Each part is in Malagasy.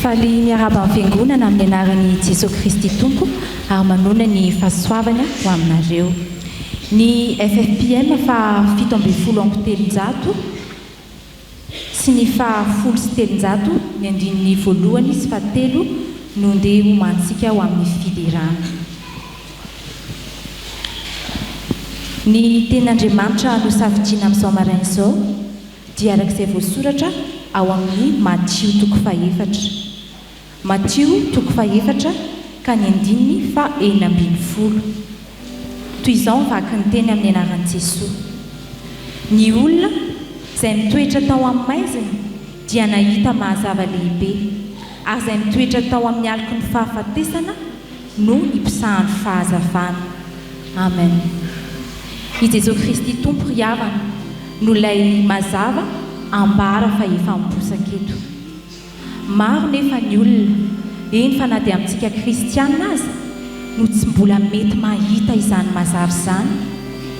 Faly miaraba amin'ny fiangonana amin'ny anaran'i Jeso Kristy Tompo ary manona ny fahasoavana ho aminareo. Ny FFPM fa 7 sy ny fa 10 ny andininy voalohany sy fa 3 no ndeha homantsika ho amin'ny Fidirana. Ny ten'Andriamanitra no safitriana amin'izao maraina izao dia arak'izay voasoratra ao amin'ny Matio 4. Matio 4 ka ny andininy fa 19. Toy izao mivaky ny teny amin'ny anaran'i Jesoa. Ny olona izay mitoetra tao amin'ny maizina dia nahita mahazava lehibe, ary izay mitoetra tao amin'ny aloko ny fahafatesana no hipisahan'ny fahazavana. Amen. I Jeso Kristy Tompo ry havana no ilay mazava ambara fa efa miposaka eto. Maro nefa ny olona, eny fa na dia amintsika kristianina aza no tsy mbola mety mahita izany mazava izany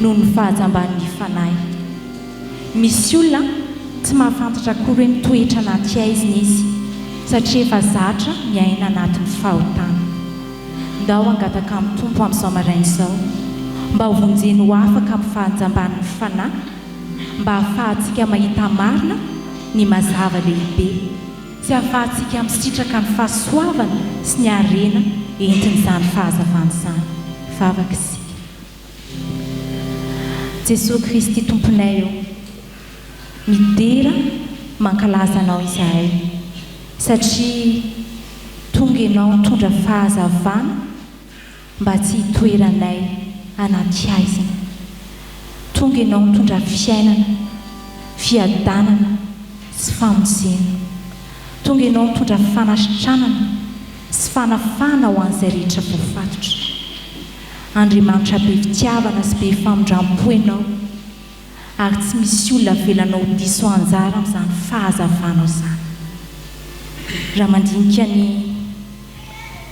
noho ny fahajamban'ny Fanahy. Misy olona tsy mahafantatra akory hoe mitoetra anaty aizina izy satria efa zatra miaina anatin'ny fahotana. Ndao angataka amin'ny Tompo amin'izao maraina izao mba ho vonjeny ho afaka amin'ny fahajamban'ny Fanahy, mba hahafahantsika mahita marina ny mazava lehibe sy hahafahantsika misitraka ny fahasoavana sy ny harena entin'izany fahazavana izany. Vavaka isika. Jeso Kristy Tomponay eo, midera mankalaza anao izahay satria tonga ianao mitondra fahazavana mba tsy hitoeranay anaty aizina. Tonga ianao mitondra fiainana, fiadanana sy famonjena. Tonga ianao mitondra fanasitranana sy fanafana ho an'izay rehetra voafatotra. Andriamanitra be fitiavana sy be famondram-po ianao, ary tsy misy olona velanao diso anjara amin'izany fahazavanao izany. Raha mandinika ny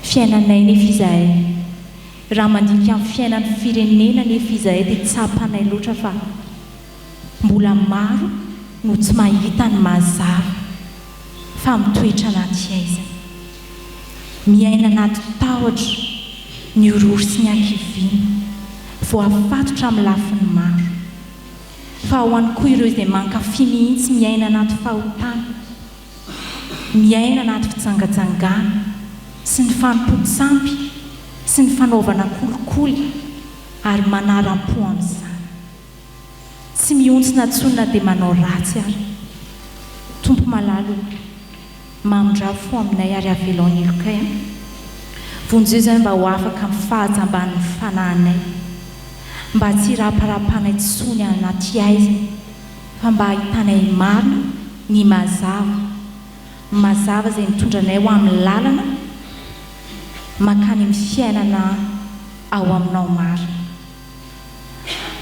fiainanay nefa izahay, raha mandinika amin'ny fiainan'ny firenena nefa izahay dia tsapanay loatra fa mbola maro no tsy mahita ny mazava fa mitoetra anaty aizina, miaina anaty tahotra ny orory sy ny ankiviana, voafatotra amin'ny lafiny maro. Fa ho any koa ireo izay mankafy mihitsy miaina anaty fahotana, miaina anaty fitsangajangana sy ny fanompo-tsampy sy ny fanaovana kolikoly ary manaram-po amin'izany. Tsy mihontsina tsonina dia manao ratsy ary. Tompo malalo, mamondravy fo aminay ary avelao ny elokay. Vonjeo izany mba ho afaka amin'ny fahajamban'ny Fanahinay, mba tsy raparapanay tsony anaty aizina fa mba ahitanay marina ny mazava izay mitondranay ho amin'ny lalana makany amin'ny fiainana ao aminao marina,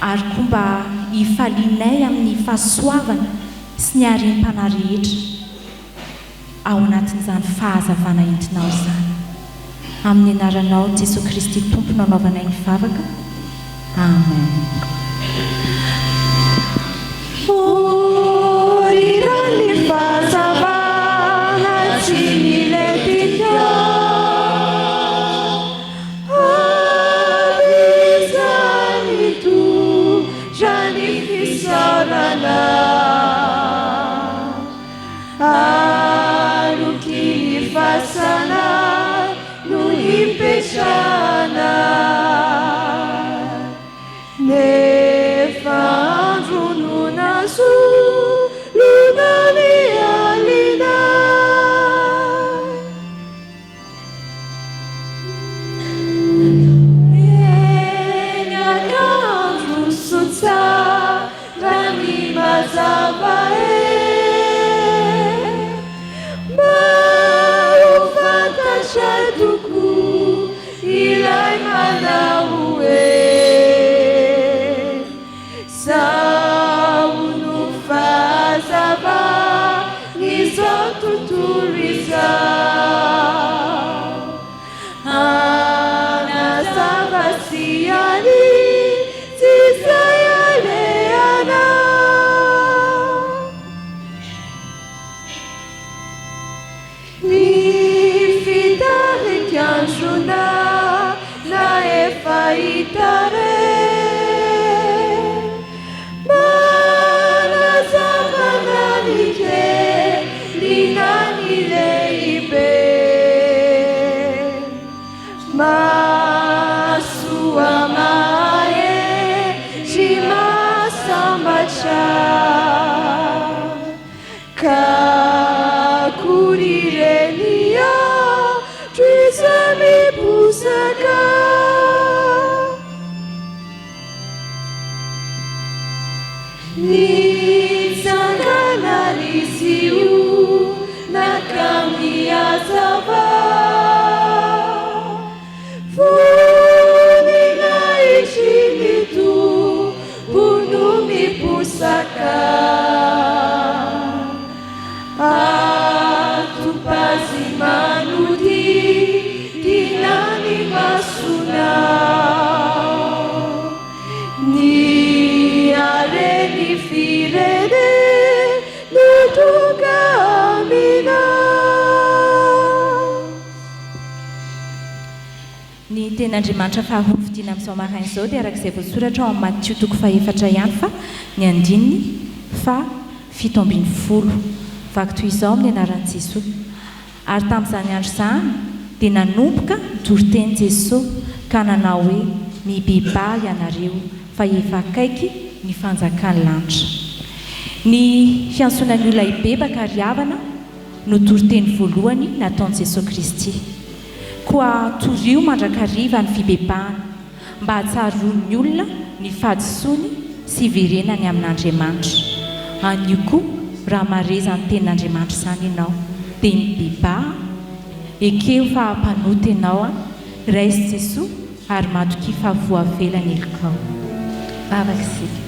ary koa mba hifalianay amin'ny fahasoavana sy ny harem-pana rehetra ao anatin'izany fahazavana entinao izany. Amin'ny anaranao Jeso Kristy Tompo nanaovanay ny vavaka. Amen. Irany fahazavana tsy miletika, avisany todrany fisaorana, aloky ny fasana no hipetrana. Nefa andro no nasolona ny alina, eny akandro sotsa raha ny mazava mba ho fantatra tokoa ilay manao ni kakurirenia trisami pusaka ni sanganalisiu nakami azava funina ishinitu punumi pusaka atupazimanuti dinani masuna ni areni firene nutugamina. Ny ten'Andriamanitra faharoa fidiana amin'izao maraina izao dia arak'izay voasoratra ao amin'ny Matthieu toko fahaefatra ihany fa ny andininy fa 17 vaky toy izao amin'ny anaran'i Jesosy. Ary tamin'izany andro izany dia nanomboka Toriteny Jesosy ka nanao hoe mibeba ianareo fa efa akaiky ny fanjakan'ny lanitra. Ny fiantsonan'ny olona hibebaka ary havana no toriteny voalohany nataon'i Jesosy Kristy. Koa torio mandrakariva ny fibebahana mba hatsaroan'ny olona ny fahadisoany sy verenany amin'Andriamanitra. Anio koa raha marezany tenin'Andriamanitra izany ianao dia mibebaha ekeo fa hampanoty ianao raisy Jesosy ary matoki fa voavelany elikao. Vavaka isika.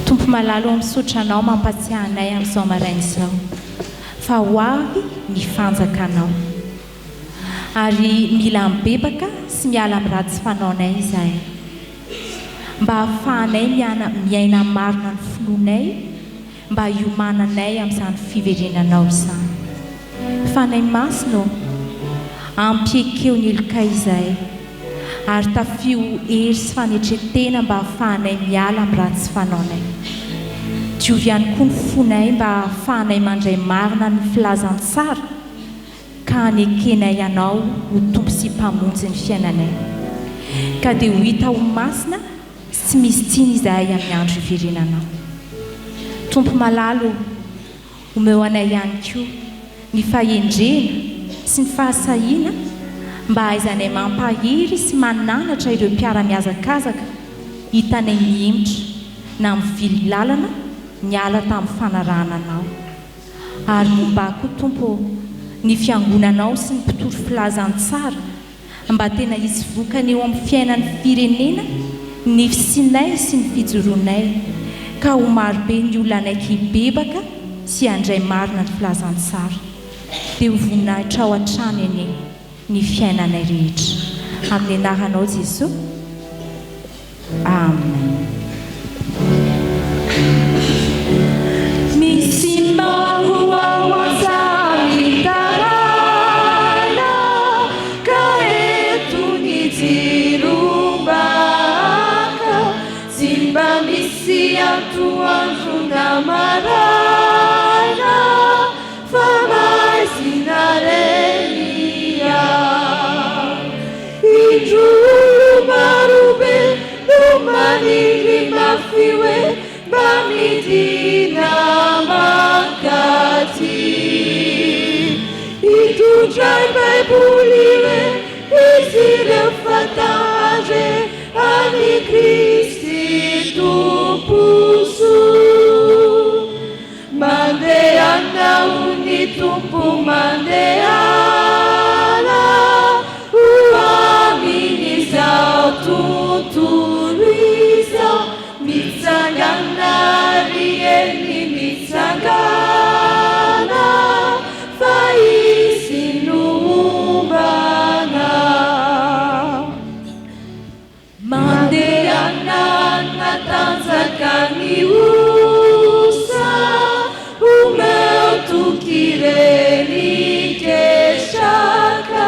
Tompo malalo misaotra anao mampatsiahy anay amin'izao maraina izao fa ho avy ny fanjakanao ary mila mibebaka sy miala amin'ny ratsy fanaonay izahay mba hahafahanay miaina marina ny finoanay mba hiomananay amin'izany fiverenanao izany. Fanahy Masina ampiekeo ny elikay izahay ary tafio hery sy fanetretena mba hahafahanay miala amin'ny ratsy fanaonay. Diovy ihany koa ny fonay mba hahafahanay mandray marina ny filazantsara ka hanekenay ianao ho tompo sy mpamonjy ny fiainanay. Ka dia ho hita ho masina sy misy tiany izahay amin'ny andro iverenanao. Tompo malalo omeo anay ihany koa ny fahendrena sy ny fahasahiana mba hahaizanay mampahiry sy mananatra ireo mpiara-miazakazaka hitanay mihemitra na mivily lalana niala tamin'ny fanarahananao. Ary momba koa tompo ny fiangonanao sy ny mpitoro filazantsara mba tena hisy vokany eo amin'ny fiainan'ny firenena ny fisinay sy ny fijoroanay ka ho marobe ny olona anaiky hibebaka sy handray marina ny filazantsara dia ho voninahitra ao an-trano eny ny fiainanay rehetra amin'ny anaranao Jesosy. Amen. Marana Fanahy sinarenia Indru marube Domanili mafiwe Bamidina makati Itujai baibuliwe Isire fatare Ani Kristi tumpusu Mandeana unitumpu mandeana Uamini zao tuturiza Mitsangana rieni mitsangana Faisi numbana Mandeana natanzakani tukireni keshaka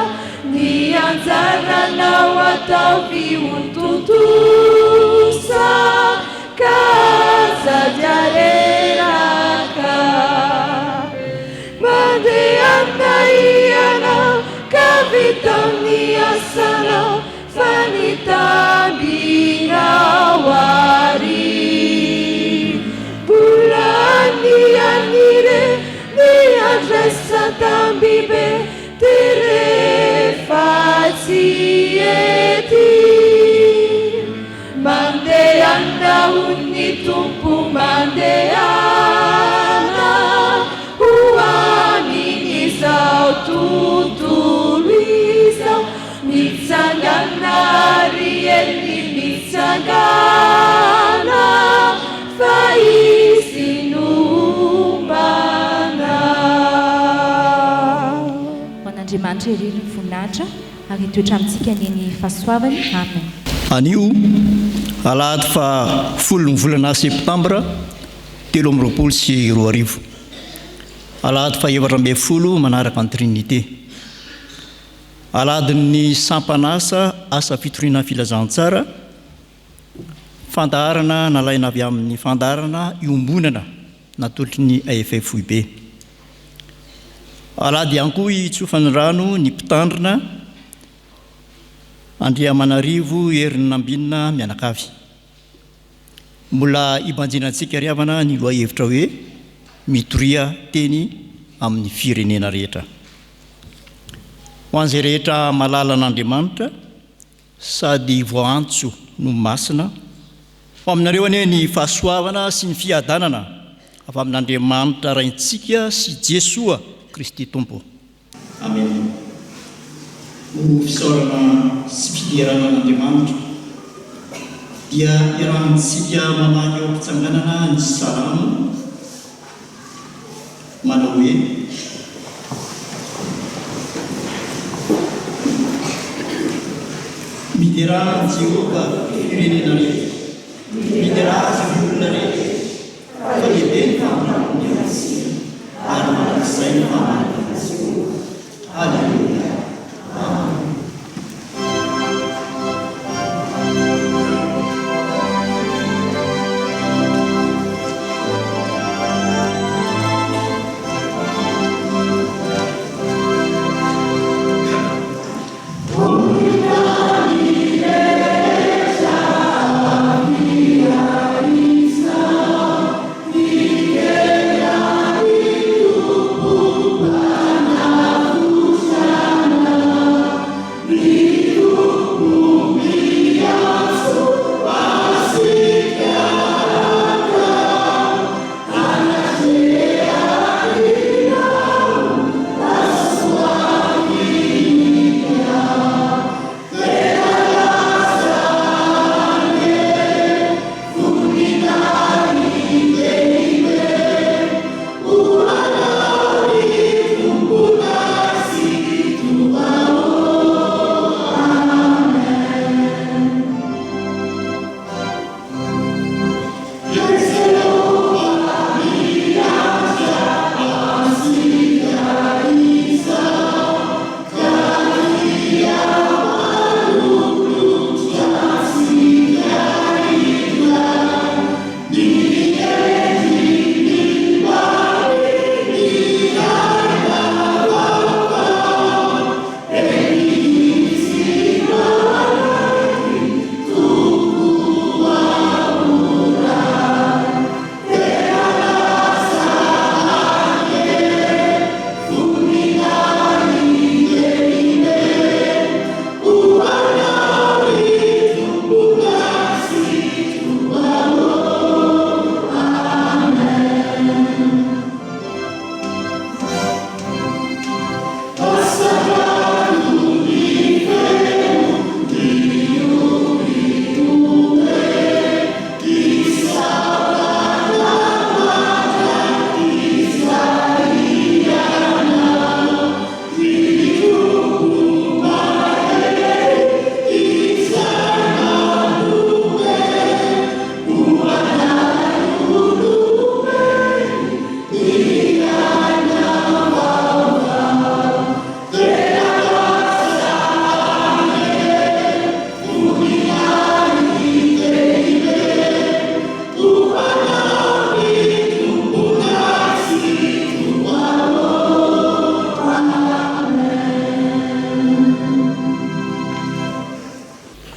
ni anzara na watavi untutusa kaza jareraka mande anaiana kavitani asana fanitambina wari bulani resa tambibe terefatsy ety mandeana ony tompo mandehana hoanin'izao tontolo izao mitsangana ry eny mitsangana fa izy nombana hoan'andriamanitra irery ny voninahitra ary toetra amintsika neny fahasoavany amen. Anio alahady fa 10 ny volana septambra 2024 alahady fa 7 manaraka ny trinité Alahadin'ny Sampana asa fitoriana filazantsara fandaharana nalaina avy amin'ny fandaharana iombonana natolotry ny AFF be. Alahady ihany koa i Fitsofan-drano ny Mpitandrina Andriamanarivo Herinambinina mianakavy. Mbola ibanjinantsika riavana ny loha hevitra hoe mitoria teny amin'ny firenena rehetra. Ho an'izay rehetra malala an'Andriamanitra sady voantso no Masina, ho aminareo anie ny fahasoavana sy ny fiadanana avy amin'Andriamanitra raintsika sy Jesoa Kristy Tompo. Amen. Ho fisaorana sy fidirana an'Andriamanitra dia irahantsika mamaky eo am-pitsanganana ny salamo manao hoe midera Jehova firenena rehetra, midera azy olona rehetra, fa lehibe ny famonjy Masina ary manakizay ny famonjy azy io. Haleluia. Amen.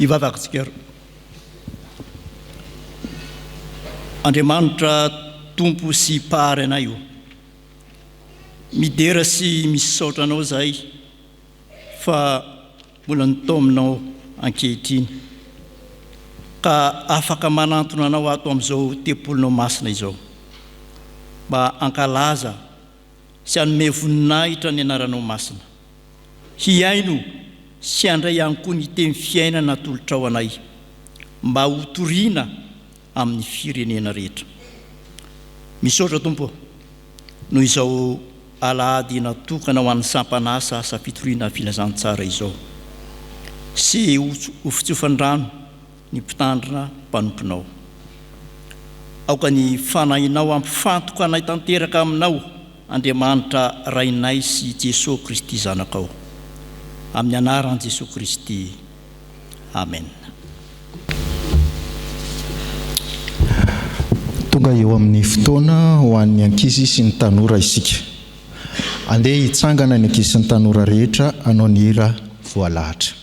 Vavaka tsika Andriamanitra tompo sy pahary anay io midera sy misaotra anao zahay fa mbola nitaominao ankehitriny ka afaka manantona anao ato amin'izao tempolinao masina izao mba ankalaza sy hanome voninahitra ny anaranao masina hiaino sy handray ihany koa ny teny fiainana tolotra ao anay mba ho toriana amin'ny firenena rehetra. Misaotra Tompo noho izao alahady natokana ho an'ny Sampana asa fitoriana filazantsara izao sy ho Fitsofan-drano ny Mpitandrina mpanomponao. Aoka ny fanahinao ampifantoka anay tanteraka aminao Andriamanitra rainay sy Jesosy Kristy zanakao. Amin'ny anaran'i Jesosy Kristy. Amen. Tonga eo amin'ny fotoana ho an'ny ankizy sy ny tanora isika. Andeha hitsangana ny ankizy sy ny tanora rehetra hanao ny hira voalahatra.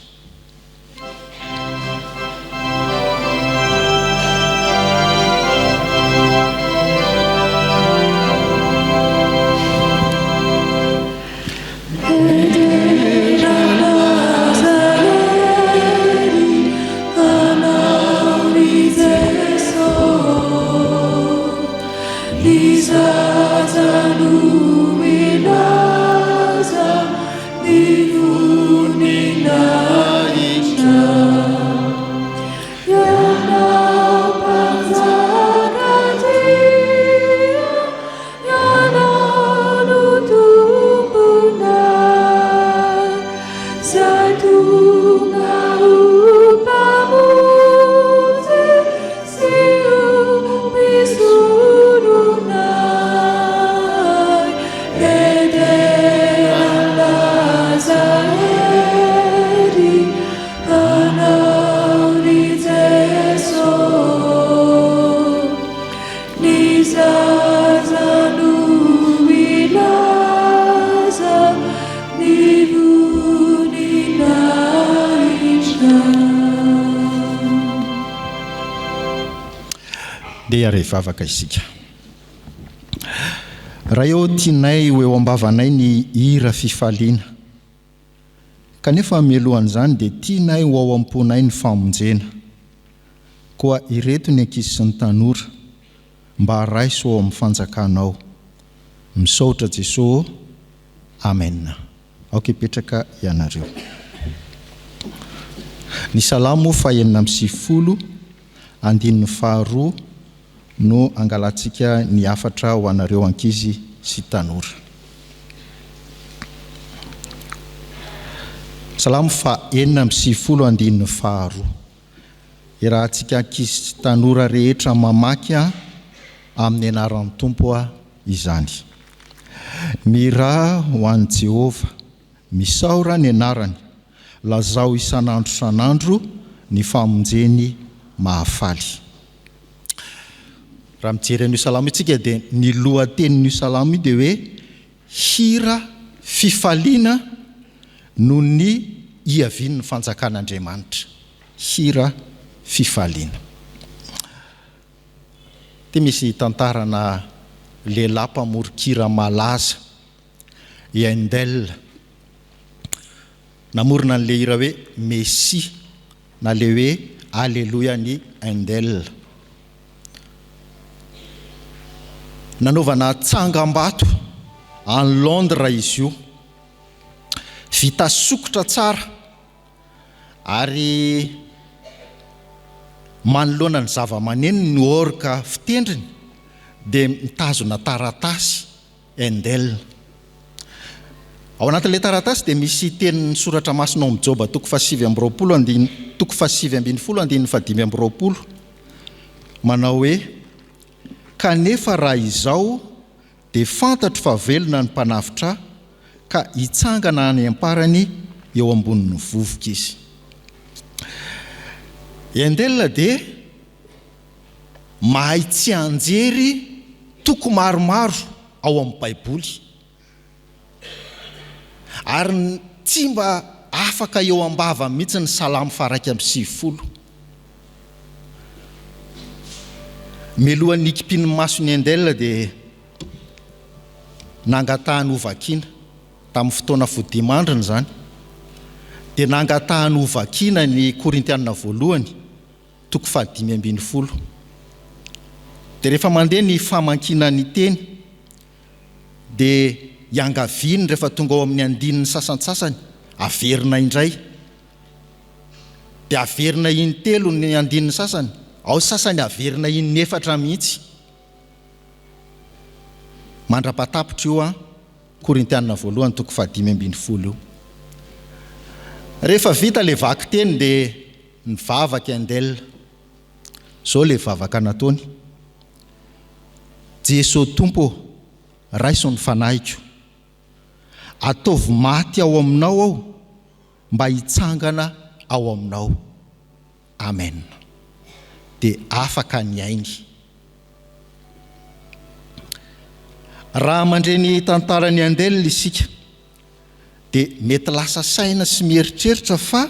Vavaka isika. Raha eo tianay ho eo ambavanay ny hira fifaliana. Kanefa mialohan'izany dia tianay ho ao am-ponay ny famonjena. Koa ireto ny ankizy sy ny tanora mba haraiso ao amin'ny fanjakanao. Misaotra Jesosy. Amen. Aoka hipetraka ianareo. Ny salamo fahaenina amby sivifolo andininy faharoa no angalantsika ny hafatra ho anareo ankizy sy tanora. Salamo fahaenina amby sivifolo andininy faharoa. Irahantsika ankizy sy tanora rehetra mamaky amin'ny anaran'ny Tompo izany. Miraha ho an'i Jehova, misaora ny anarany, lazao isan'andro san'andro ny famonjeny mahafaly. Raha mijery an'io salamo itsika dia ny lohatenin'io salamo io dia hoe hira fifaliana noho ny iavian'ny fanjakan'Andriamanitra. Hira fifaliana. Dia misy tantarana lehilahy mpamorokira malaza Handel. Namorona an'ilay hira hoe Messi na le hoe Alléluia ny Handel. Nanaovana tsangam-bato any Londres izy io. Vita sokotra tsara ary manoloana ny zava-maneno ny orika fitendriny dia mitazona taratasy Handel. Ao anatin'ilay taratasy dia misy tenin'ny soratra Masina Joba toko 7:5 manao hoe kanefa raha izao dia fantatro fa velona ny mpanafitra ka hitsangana any amparany eo ambonin'ny vovoka izy. Handel dia mahay tsy anjery toko maromaro ao amin'ny Baiboly ary tsy mba afaka eo ambava mihitsy ny salamo faha 150. Melohan'ny kipin'ny masony Handel dia nangatahany hovakiana tamin'ny fotoana fodimandrina zany, dia nangatahany hovakiana ny Korintianina voalohany 5:12. Dia rehefa mandeha ny famankina ny teny dia iangaviny rehefa tonga ao amin'ny andininy sasantsasany averina indray, dia averina iny 3 ny andininy sasany, ao sasany averina iny 4 mihitsy. Mandrapatapitra io Korintianina voalohany 5:12. Rehefa vita le vaky teny dia ny vavaka andelina. Zao le vavaka nataony: Jeso Tompo, raiso ny fanahiko, ataovy maty ao aminao aho mba hitsangana ao aminao. Amen. Dia afaka ny ainy. Raha mandreny tantarany andelina isika dia mety lasa saina sy mieritreritra fa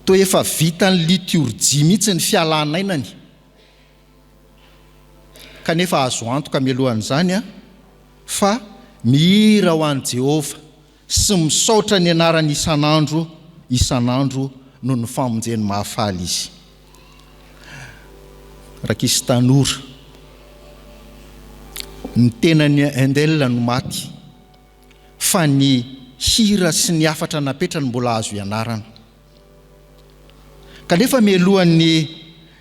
toa efa vita ny liturjia mihitsy ny fialanainany. Kanefa azo antoka mialohan'izany fa mihira ho an'i Jehova sy misaotra ny anarany isanandro no ny famonjeny mahafaly izy. Rakisy tanora, ny tenany andelina no maty, fa ny hira sy ny hafatra napetrany mbola azo ianarana. Kanefa mialohan'ny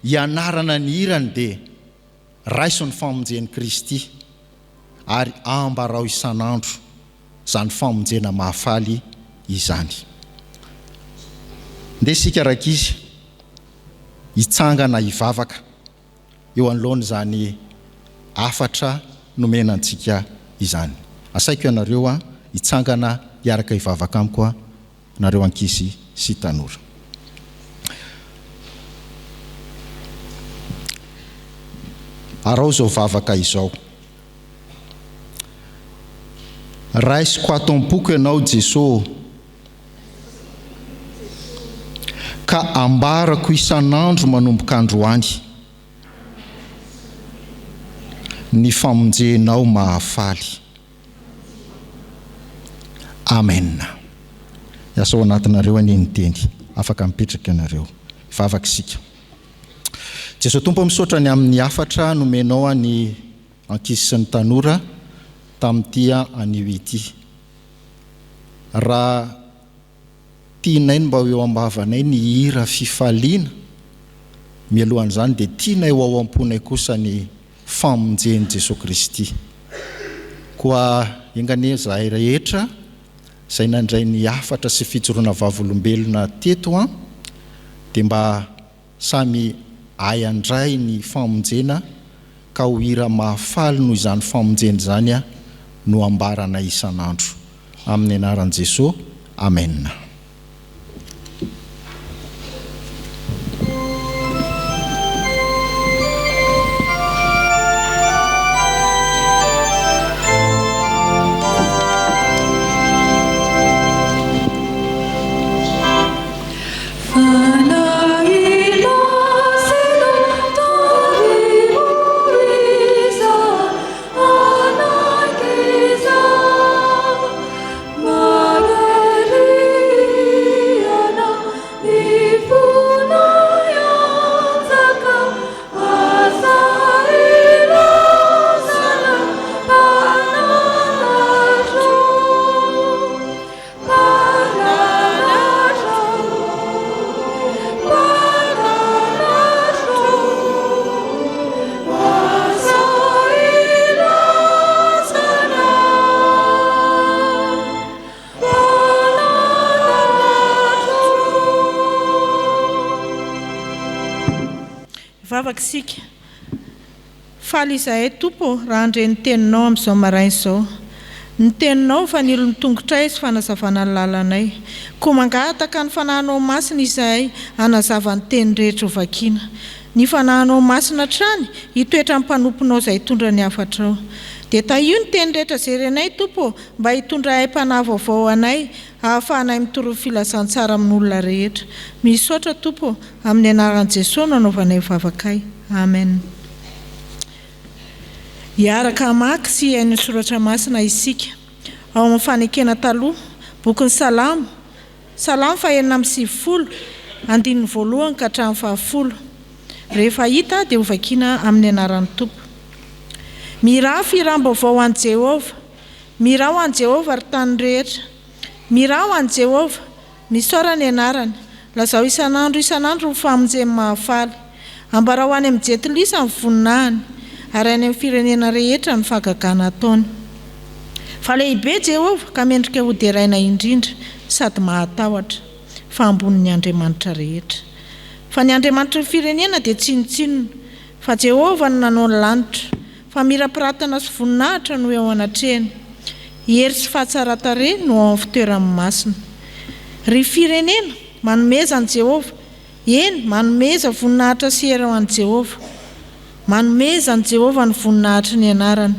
ianarana ny hirany dia raiso ny famonjeny Kristy ary ambarao isanandro zany famonjena mahafaly izany. Nde sika rakizy hitsangana hivavaka eo anoloany zany hafatra nomenantsika izany. Asaiko ianareo hitsangana hiaraka hivavaka amiko nareo ankizy sy tanora. Arao zao vavaka izao: raisiko ato am-poko ianao Jeso, ka ambarako isanandro manomboka androany ny famonjenao mahafaly. Amen. Iasa ao anatinareo aniny teny, afaka mipetraka ianareo. Vavaka isika. Jeso Tompo, misaotra ny amin'ny hafatra nomenao ny ankizy sy ny tanora tamin'ity anio ity. Raha tianay mba eo ambavanay ny hira fifaliana, mialohan'izany dia tianay ho ao am-ponay kosa ny famonjeny Jeso Kristy. Koa engane zahay rehetra izay nandray ny hafatra sy fijoroana vavolombelona teto dia mba samy ayandray ny famonjena ka ho hira mahafaly noho izany famonjena izany no ambarana isanandro. Amin'ny anaran'i Jeso, amen. Sika faly izahay Tompo raha andre ny teninao amin'izao maraina izao. Ny teninao fa nilo ny tongotra sy fanazavana ny lalanay, koa mangataka ny fanahinao masina izahay hanazava ny teny rehetra hovakiana. Ny fanahinao masina trany hitoetra amin'ny mpanomponao izay hitondra ny hafatrao. Dia tahio ny teny rehetra zerenay Tompo mba hitondra hay mpanahy vaovao anay, ahafahanay mitoro filazantsara amin'olona rehetra. Misaotra Tompo, amin'ny anaran'i Jeso nanaovanay vavakay. Amen. Hiaraka mamaky sy haino soratra masina isika. ao amin'ny fanekena taloha bokin'ny salamo fa 470 andininy voalohany ka hatramin'ny 70 rehefa hita dia ho vakiana amin'ny anaran'ny tompo. Miraha firam-baovao an'i Jehova, miraha ho an'i Jehova ry tany rehetra, miraha ho an'i Jehova misaora ny anarany, lazao isan'andro ny famonjeny mahafaly, ambara ho any amin'ny jetilisa ny voninahiny, ary any amin'ny firenena rehetra ny fahagagana ataony. Fa lehibe Jehova ka mendrika ho deraina indrindra sady mahatahotra fa ambonin'ny Andriamanitra rehetra. Fa ny Andriamanitra ny firenena dia tsinotsinona, fa Jehova no nanao ny lanitra, fa mira-piratana sy voninahitra no eo anatrehany, hery sy fahatsara-tarehy no ao amin'ny fitoerany masina. Ry firenena manomeza an'i Jehova, eny manomeza voninahitra sy hery ao an'i Jehova, manomeza an'i Jehova ny voninahitra ny anarany.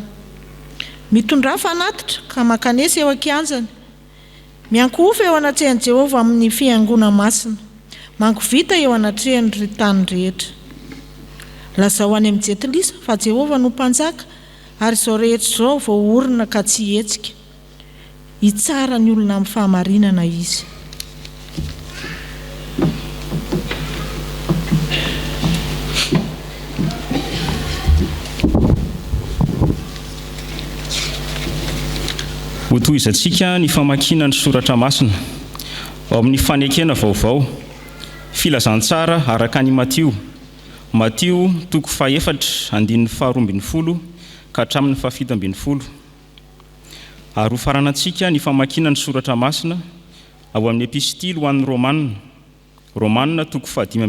Mitondra fanatitra ka makanesa eo ankianjany, miankofa eo anatrehan'i Jehova amin'ny fiangona masina, manko vita eo anatrehany ry tany rehetra. Lazao any amin'ny jetilisa fa Jehova no mpanjaka, ary izao rehetra izao vao orina ka tsy hetsika, hitsara ny olona amin'ny fahamarinana izy. Ho tohizatsika ny famakiana ny soratra masina ao amin'ny fanekena vaovao filazantsara araka ny Matio toko 4 andininy 12 ka hatramin'ny 17. Ary ho faranantsika ny famakiana ny soratra masina ao amin'ny epistily ho an'ny Romanina toko 15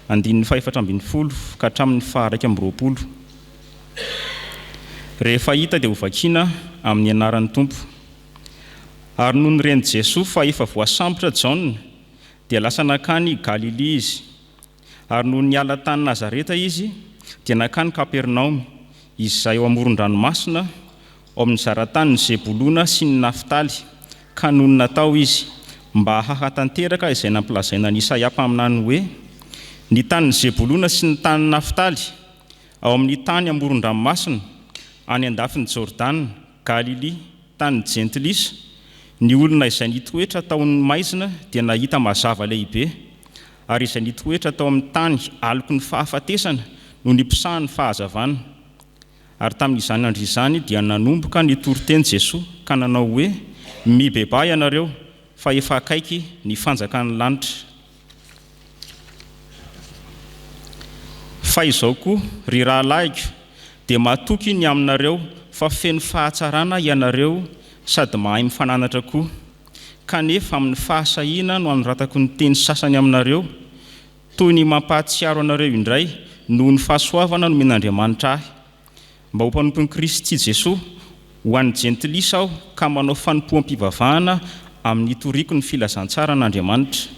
andininy 17 ka hatramin'ny 19. Rehefa hita dia ho vakiana amin'ny anaran'ny tompo. Ary noho ny Ry Jeso fa efa voasambotra Jaona dia lasa nakany Galilea izy. Ary noho ny ala tany Nazareta izy dia nakany Kapernaum, izay eo amoron-dranomasina ao amin'ny zaratany ny Zebulona sy ny Naftaly, ka noho ny natao izy mba hahatanteraka izay nampilazaina ny Isaia mpaminany hoe: ny tany Zebulona sy ny tany Naftaly ao amin'ny tany amoron-dranomasina any andafin'ny Jordana, Galilea, tany jentilisa, ny olona izay nitoetra taon'ny maizina dia nahita mazava lehibe, ary izay nitoetra tao amin'ny tany aloko ny fahafatesana no nipisahany fahazavana. Ary tamin'izany andro izany dia nanomboka ny Toriteny Jeso ka nanao hoe: mibeba ianareo fa efa akaiky ny fanjakan'ny lanitra. Fa izao koa ry rahalahiko dia matoky ny aminareo fa feno fahatsarana ianareo sady mahay mifananatra koa, kanefa amin'ny fahasahiana no anoratako ny teny sasany aminareo, toy ny mampahatsiaro anareo indray noho ny fahasoavana nomen'Andriamanitra ahy, mba ho mpanompon'i Kristy Jeso ho an'ny jentilisa aho ka manao Fanompoam-Pivavahana amin'ny toriko ny filazantsara n'Andriamanitra,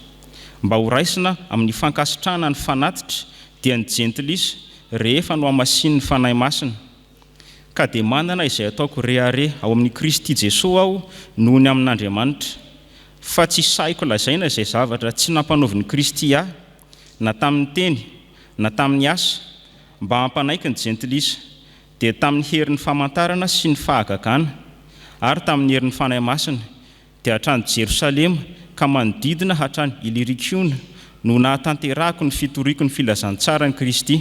mba ho raisina amin'ny fankasitrahana ny fanatitra dia ny jentilisa rehefa no amasin'ny Fanahy Masina. Ka dia manana izay ataoko rehare ao amin'ny Kristy Jeso aho noho ny amin'Andriamanitra, fa tsy saiko lazaina izay zavatra tsy nampanaoviny Kristy ahy, na tamin'ny teny na tamin'ny asa, mba hampanaiky ny jentilisa, dia tamin'ny herin'ny famantarana sy ny fahagagana, ary tamin'ny herin'ny Fanahy Masina, dia hatrany Jerosalema ka manodidina hatrany Ilirikiona no nahatanterahako ny fitoriko ny filazantsara ny Kristy.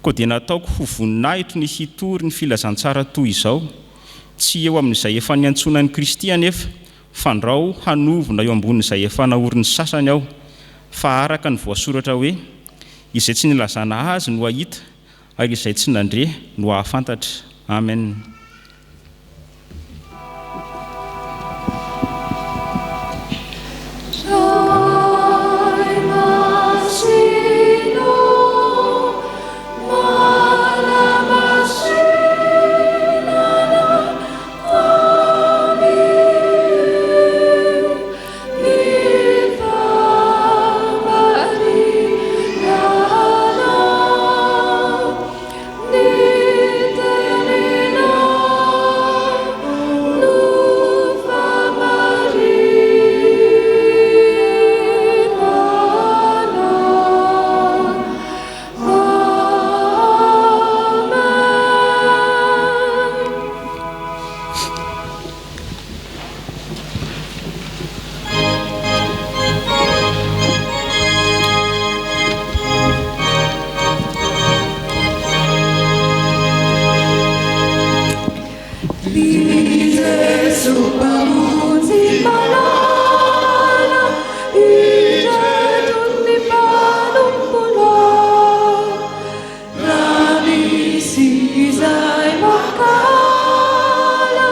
Koa dia nataoko ho voninahitro ny hitory ny filazantsara toy izao, tsy eo amin'izay efa niantsona ny Kristy anefa, fandrao hanovona eo ambonin'izay efa naoriny sasany aho, fa araka ny voasoratra hoe: izay tsy nilazana azy no ahita, ary izay tsy nandre no ahafantatra. Amen. No Ry Jeso Mpamonjy malala, hitratony manombola. Raha misy izay makala,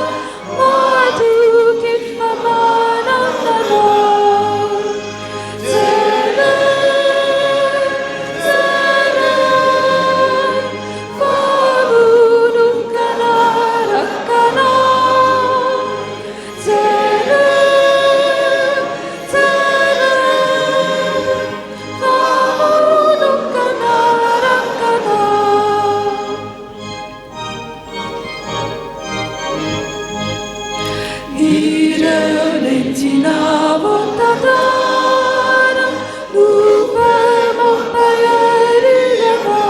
matoky fa mananana. Tsara, tsara, famonokana rakana. Tsara, tsara, famonokana rakana. Ireo lentina vontantara no mampaherirana.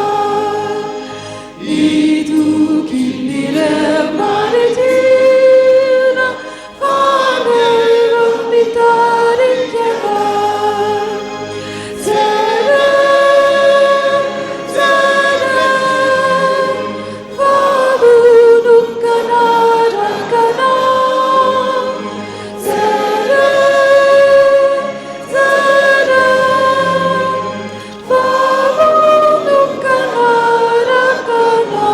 Itokin'ireo maritina fanero mitarikana. Tsara, tsara, famonokana rakana. Tsara, tsara, famonokana rakana.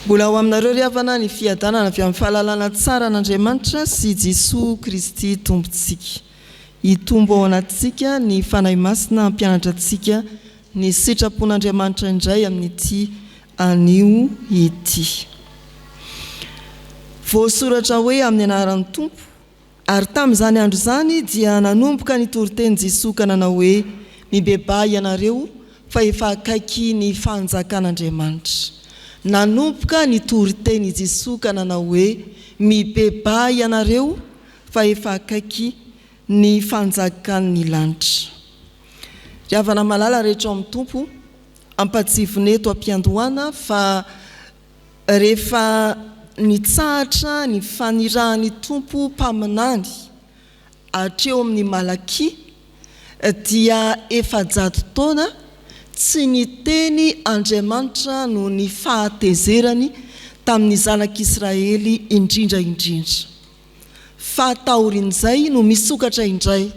Mbola ao aminareo ry havana ny fiadanana avy amin'ny fahalalana tsara an'Andriamanitra sy Jesoa Kristy tompontsika. Hitombo ao anatintsika ny fanahy masina hampianatra antsika ny sitrapon'Andriamanitra indray amin'ity anio ity. Voasoratra hoe amin'ny anaran'ny Tompo, ary tamin'izany andro zany dia nanomboka ny toriteny Jesoa ka nanao hoe mibebay ianareo fa efa akaiky ny fanjakan'Andriamanitra. Nanomboka ny toriteny Jesoa ka nanao hoe mibebay ianareo fa efa akaiky ny fanjakan'ny lanitra. Ry havana malala rehetra amin'ny Tompo, ampatsivoneto am-piandohana fa rehefa nitsahatra ny fanirahan'ny Tompo mpaminany hatreo amin'ny Malaky dia 700 taona tsy niteny Andriamanitra no ny fahatezerany tamin'ny zanak'Israely indrindra. Fatahorin'izay no misokatra indray.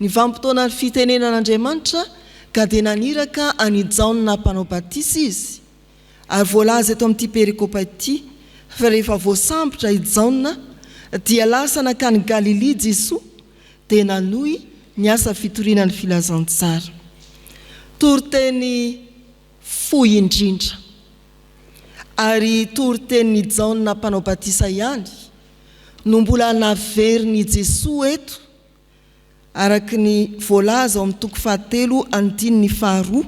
Ny vanim-potoana ny fitenenan'Andriamanitra ka dia naniraka anijaona mpanao batisa izy. Ary voalaza eto amin'ity perikopa ity fa rehefa voasambotra ijaona dia lasa nakany Galilea Jesoa dia nanohy ny asa fitoriana ny filazantsara. Toriteny fohy indrindra. Ary toriteny ijaona mpanao batisa ihany no mbola naveriny Jesoa eto araky ny voalaza ao amin'ny toko 7:2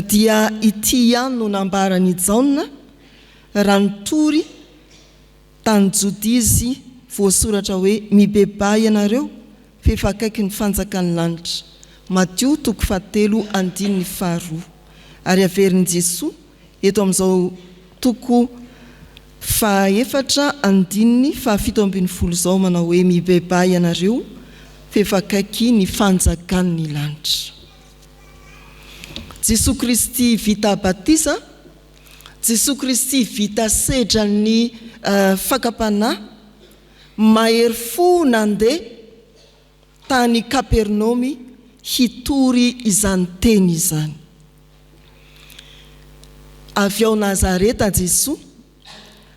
dia ity ihany no nambarany ijaona raha nitory tany Jodizy voasoratra hoe mibebay ianareo fa efa akaiky ny fanjakan'ny lanitra. Matthieu 7:2. Ary averin'i Jesoa eto amin'izao toko 4:17 zao manao hoe mibebay ianareo fa efa akaiky ny fanjakan'ny lanitra. Jesoa Kristy vita batisa, Jesoa Kristy vita sedran'ny fakapana, mahery fo nandeha tany Kapernaomy hitory izany teny izany. Avy ao Nazareta Jesoa,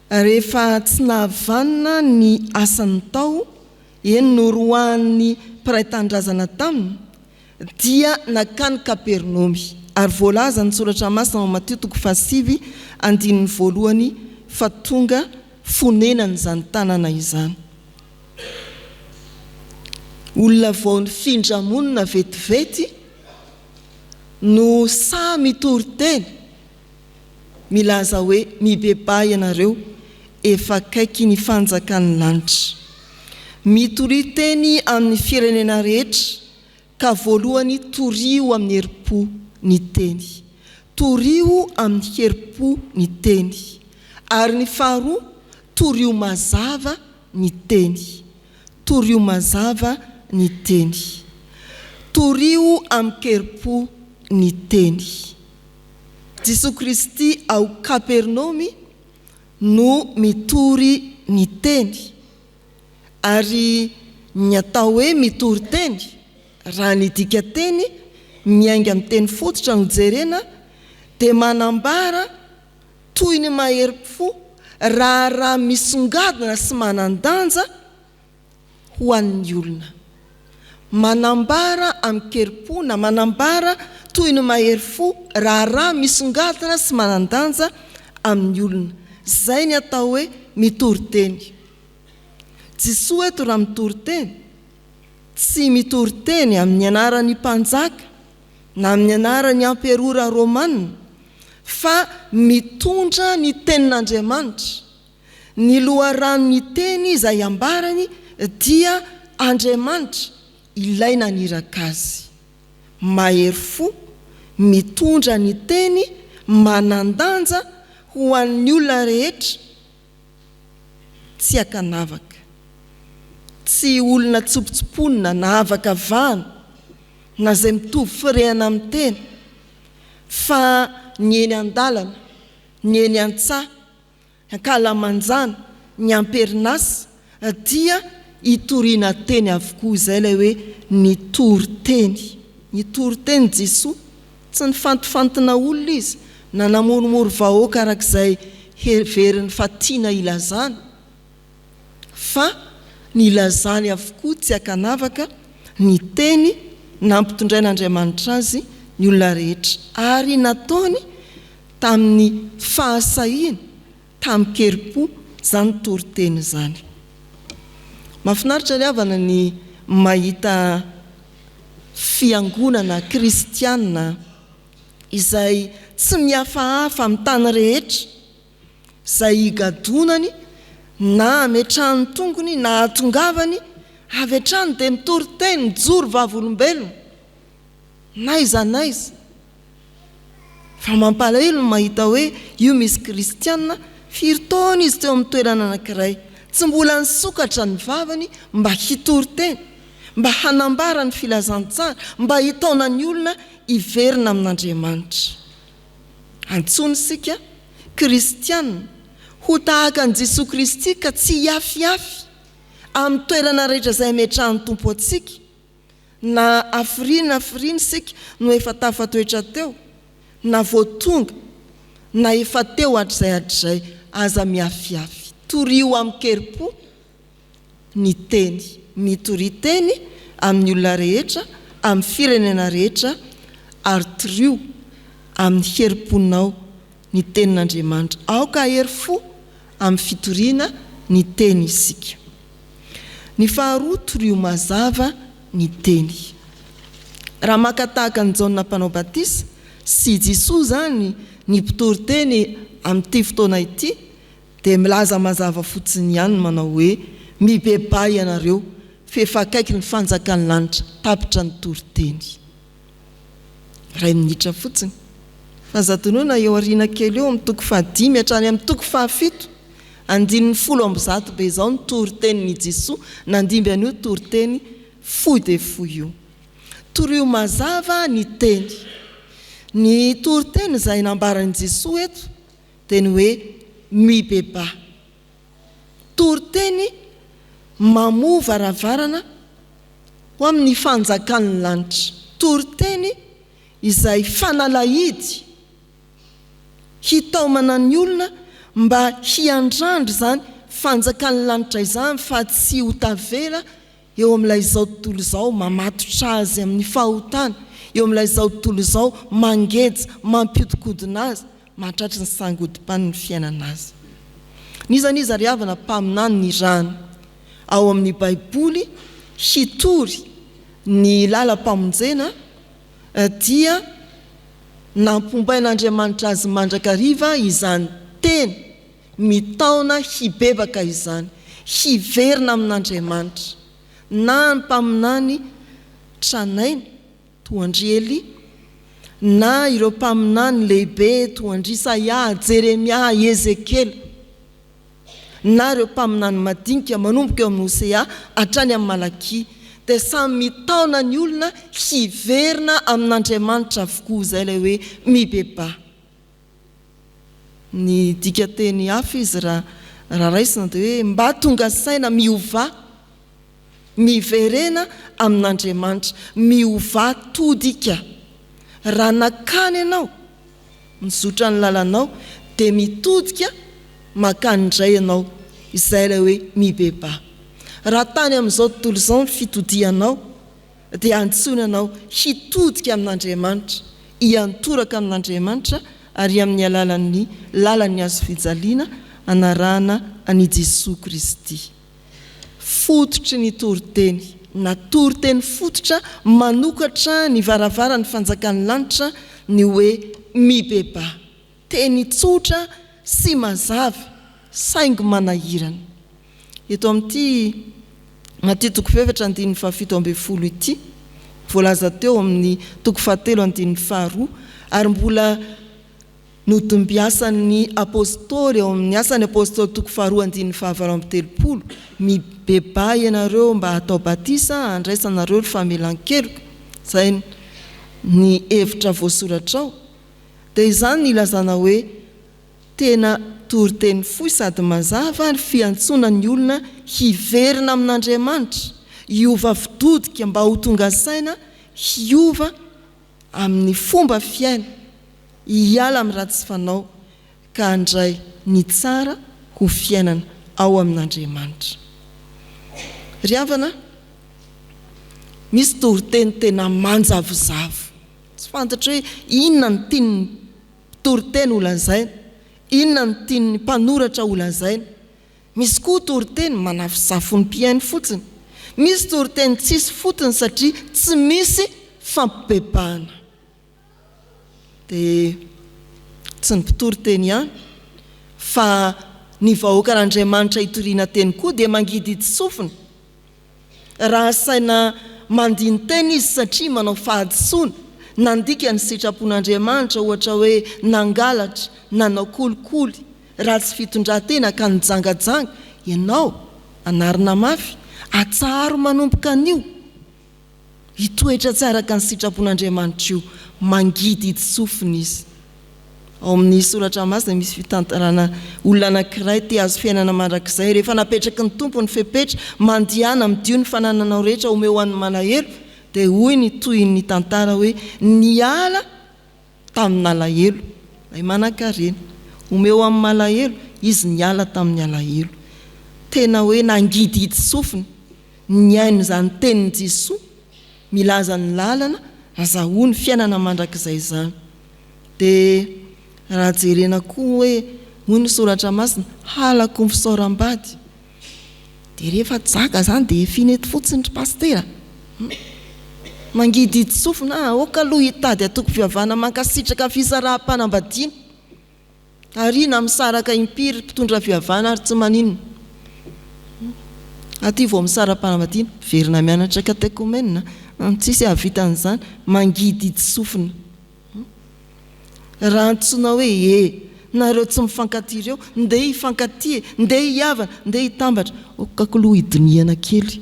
rehefa tsy nahavanina ny asany tao, eny norohan'ny mpiray-tandrazana taminy, dia nakany Kapernaomy. Ary voalaza ny soratra masina ao Matthieu 7:1 fa tonga fonenany izany tanàna izany. Olona vao nifindra monina vetivety no samy toriteny milaza hoe mibebay ianareo efa akaiky ny fanjakan'ny lanitra. Mitoriteny amin'ny firenena rehetra ka voalohany torio amin'ny herim-po ny teny. Torio amin'ny herim-po ny teny. Ary ny faharoa torio mazava ny teny. Torio mazava ny teny. Torio amin'ny herim-po ny teny. Jesosy Kristy ao Kapernaumy no mitory ny teny, ary ny atao hoe mitory teny raha ny dika teny miainga amin'ny teny fototra no jerena dia manambara toy ny maherim-po raha misongadina sy manandanja ho an'ny olona. Manambara amin'ny kerim-po na manambara toy ny mahery-fo raha misongadina sy manandanja amin'ny olona. Zay ny atao hoe mitory teny. Jesosy eto raha mitory teny, tsy mitory teny amin'ny anaran'ny mpanjaka na amin'ny anaran'ny amperora romanina, fa mitondra ny tenin'Andriamanitra. Ny loharan'ny teny izay ambarany dia Andriamanitra ilaina niraka azy. Mahery-fo, mitondra ny teny, manandanja ho an'ny olona rehetra, tsy akanavaka, tsy olona tsopotsoponina na avaka vahana na zay mitovy firehana amin'ny teny, fa ny eny an-dalana, ny eny an-tsaha, ankalamanjana, ny amperinasa dia itoriana teny avokoa. Izay ilay hoe nitory teny. Nitory teny Jesosy, tsy nifantofantina olona izy na namoromoro vahoaka arak'izay heveriny fatiana ilazana, fa ny ilazany avokoa tsy akanavaka ny teny nampitondrain'Andriamanitra azy ny olona rehetra, ary nataony tamin'ny fahasahiana, tamin'ny kerim-po zany tory teny zany. Mahafinaritra ny havana ny mahita fiangonana kristianina izay tsy mihafahafa amin'ny tany rehetra, izay igadonany na ametrahany tongony na atongavany avy hatrany dia mitory teny, mijoro vavolombelona na iza na iza. Fa mampalahelo mahita hoe io misy kristianina firy taona izy teo amin'ny toerana anankiray, tsy mbola nisokatra ny vavany mba hitory teny, mba hanambara ny filazantsara, mba hitaona ny olona iverina amin'Andriamanitra. Antsony sika kristianina ho tahaka an Jesosy Kristy ka tsy hiafiafy amin'ny toerana rehetra izay ametrahany tompo antsika, na afirina sika no efa tafatoetra teo, na voatonga na efa teo hatr'izay aza miafiafy. Torio amin'ny kerim-po ny teny, mitory teny amin'ny olona rehetra, amin'ny firenena rehetra, ary torio amin'ny herim-ponao ny tenin'Andriamanitra. Aoka hery-fo amin'ny fitoriana ny teny isika. Ny faharoa, torio mazava ny teny. Raha makatahaka ny Jaona mpanao batisa sy Jesosy zany ny mpitory teny amin'ity fotoana ity, dia milaza mazava fotsiny ihany manao hoe mibebay ianareo fefakaiky ny fanjakan'ny lanitra tapitra ny tory teny. Ray minitra fotsiny. Fa zatonona eo ariana kely eo amin'ny toko 5 hatrany amin'ny toko 7, 90 be izao ny tory teny ny Jesosy, nandimby an'io tory teny fohy dia fohy io. Torio mazava ny teny. Ny tory teny izay nambaran'i Jesosy eto dia ny hoe mibeba. Tory teny mamoha varavarana ho amin'ny fanjakan'ny lanitra. Tory teny izay fanalahidy hitaomana ny olona mba hiandrandry zany fanjakan'ny lanitra izany, fa tsy ho tavela eo amin'ilay izao tontolo izao mamatotra azy amin'ny fahotana, eo amin'ilay izao tontolo izao mangeja, mampiotikodina azy, mahatratry ny sangodimpan'ny fiainana azy. Nizaniza ry havana mpaminany ny rano ao amin'ny Baiboly hitory ny lalam-pamonjena dia nampombain'Andriamanitra azy mandrakariva izany teny, mitaona hibebaka izany, hiverina amin'Andriamanitra. Na ny mpaminany tranainy toandry Eli, na ireo mpaminany lehibe toandry Isaia, Jeremia, Ezekela, na ireo mpaminany madinika manomboka eo amin'ny Hosea hatrany amin'ny Malaki, dia samy mitaona ny olona hiverina amin'Andriamanitra avokoa izay ilay hoe mibeba. Ny dika teny hafa izy raha raisina dia hoe mba tonga saina miova miverena amin'Andriamanitra, miova todika. Raha nakany ianao mizotra ny lalanao dia mitodika makany indray ianao, izay ilay hoe mibeba. Raha tany amin'izao tontolo izao ny fitodianao dia antsonanao hitodika amin'Andriamanitra, hiantoraka amin'Andriamanitra ary amin'ny alalan'ny lalany azo fijaliana anarahana an'i Jesoa Kristy. Fototry ny toriteny, na toriteny fototra manokatra ny varavara ny fanjakan'ny lanitra ny hoe mibeba. Teny tsotra sy mazava saingy manahirana. Eto amin'ity Maty 7:7 ity voalaza teo amin'ny 7:2 ary mbola notombiasan'ny apôstôly ao amin'ny asan'ny apôstôly 2:2 mibeba ianareo mba atao batisa, andraisanareo ny famelan-keloka. Zay ny hevitra voasoratra ao. Dia izany ny ilazana hoe tena toriteny fohy sady mazava ny fiantsonan'ny olona hiverina amin'Andriamanitra, hiova fidodika mba ho tonga saina, hiova amin'ny fomba fiaina, hiala amin'ny ratsy fanao ka handray ny tsara ho fiainana ao amin'Andriamanitra. Ry havana, misy toriteny tena manjavozavo. Tsy fantatra hoe inona ny tiany toriteny ho lazaina, inona ny tiany mpanoratra ho lazaina. Misy koa toriteny manafosafo ny mpiainy fotsiny. Misy toriteny tsisy fotony satria tsy misy fampibebahana. Dia tsy ny mpitoriteny ihany fa ny vahoakan'Andriamanitra hitoriana teny koa dia mangidy itsofina. Raha saina mandiny teny izy satria manao fahadisoana, nandika ny sitrapon'Andriamanitra ohatra hoe nangalatra, nanao kolikoly, raha tsy fitondran-tena ka nijangajanga, ianao anarina mafy, atsaharo manomboka an'io, hitoetra tsara ka ny sitrapon'Andriamanitra io, mangidy itsofina izy. Ao amin'ny soratra Masina misy fitantarana olona anankiray te azo fiainana mandrakizay, rehefa napetraka ny tompo ny fepetra, mandihana midio ny fanananao rehetra omeo ho an'ny malahelo, dia hoy ny toy ny tantara hoe niala tamin'ny alahelo, ilay manan-karena, omeo amin'ny malahelo, izy niala tamin'ny alahelo. Tena hoe nangidy itsofina, niaino izany tenin'i Jesoa, milaza ny lalana, azahoany fiainana mandrakizay izany. Dia raha jerena koa hoe hoy ny soratra Masina, halako ny fisaoram-bady. Dia rehefa jaka zany dia finety fotsiny ry pastera. Mangidy itsofina, oka aloha hitady atoko fiavana mankasitraka fisaraha-panambadiana. Ary na misaraka impiry mpitondra fiavana ary tsy maninona. Aty vao misara-panambadiana, verina mianatra katekomenina, tsisy havita an'izany, mangidy itsofina. Raha antsoina hoe nareo tsy mifankaty ireo, ndeha hifankaty, ndeha hiavana, ndeha hitambatra, okakoloha hidiniana kely.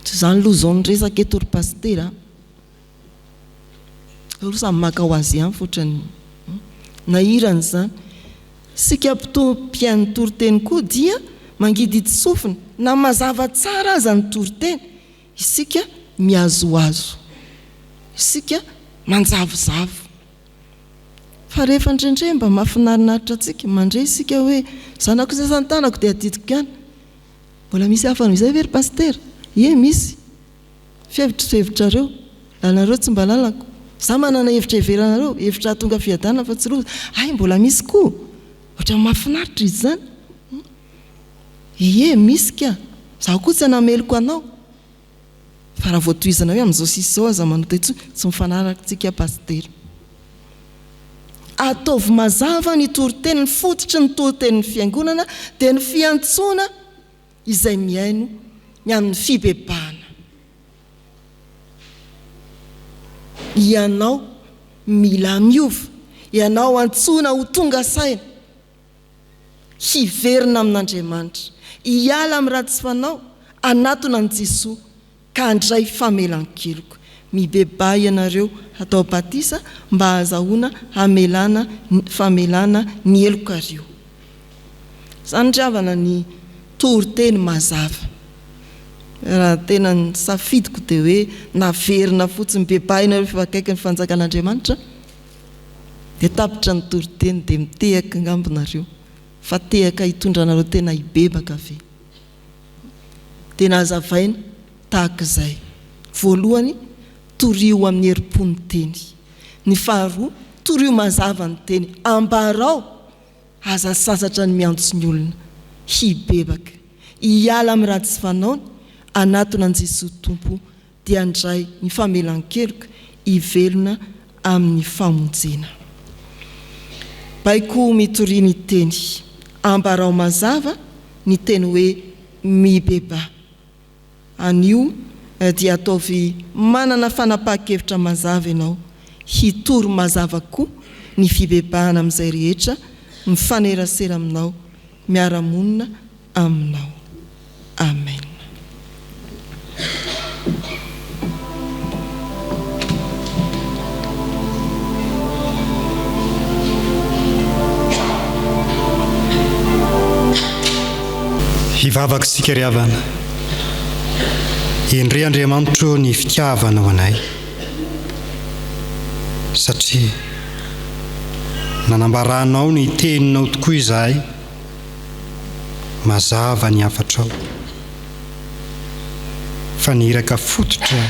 Tsy izany loha zao nyresaka eto ry pastera. Ro samy maka ho azy ihany fotrany nahirana izany. Sika mpiain'ny toriteny koa dia mangidy itsofina, na mazava tsara aza ny toriteny, isika miazoazo, isika manjavozavo. Fa rehefa indrindray mba mahafinarinaritra antsika, mandray isika hoe zanako izay santanako dia adidiko ihany. Mbola misy hafa izay ve ry pastera? Ie misy. Fihevitrareo, lalnareo tsy mba lalako. Za manana hevitra heveranareo, hevitra tonga fiadana fa tsy roza. Ay, mbola misy koa. Ohatra mahafinaritra izy zany. Ie misy ka. Zaho koa tsy anameloko anao. Fa raha voatoizana hoe amin'izao sisy izao aza manota itso, tsy mifanaraka tsika pastera. Ataovy mazava ny toriteny, ny fototry ny toriteny ny fiangonana dia ny fiantsoana izay miaino ny amin'ny fibebahana. Ianao mila miova, ianao antsoina ho tonga saina, hiverina amin'Andriamanitra, hiala amin'ny ratsy fanao, anatona ny Jesoa ka andray famelan-keloko. Mibebay ianareo atao batisa mba hazahoana famelana ny elokareo. Zany dravana ny toriteny mazava. Raha tena ny safidiko dia hoe naverina fotsiny bebay ianareo fivakaiky ny fanjakan'Andriamanitra dia tapitra ny toriteny dia mitehaka ngambonareo fa tehaka hitondranareo tena hibebaka ve. Dia nazavaina tahaka izay. Voalohany, torio amin'ny herim-pony teny. Ny faharoa, torio mazava ny teny. Ambarao aza sasatra ny miantso ny olona hibebaka. Hiala amin'ny raha tsy fanaony anatona an Jesoa Tompo dia andray ny famelan-keloka hivelona amin'ny famonjena. Baiko mitoriana ny teny. Ambarao mazava ny teny hoe mibeba. Anio dia ataovy manana fanapahan-kevitra mazava ianao. Hitory mazava koa ny fibebahana amin'izay rehetra mifanerasera aminao, miara-monina aminao. Amen. Hivavaka sika ry havana. Indray Andriamanitro ny fitiavana ho anay, satria nanambaranao ny teninao tokoa izahay, mazava ny hafatrao. Fa niraka fototra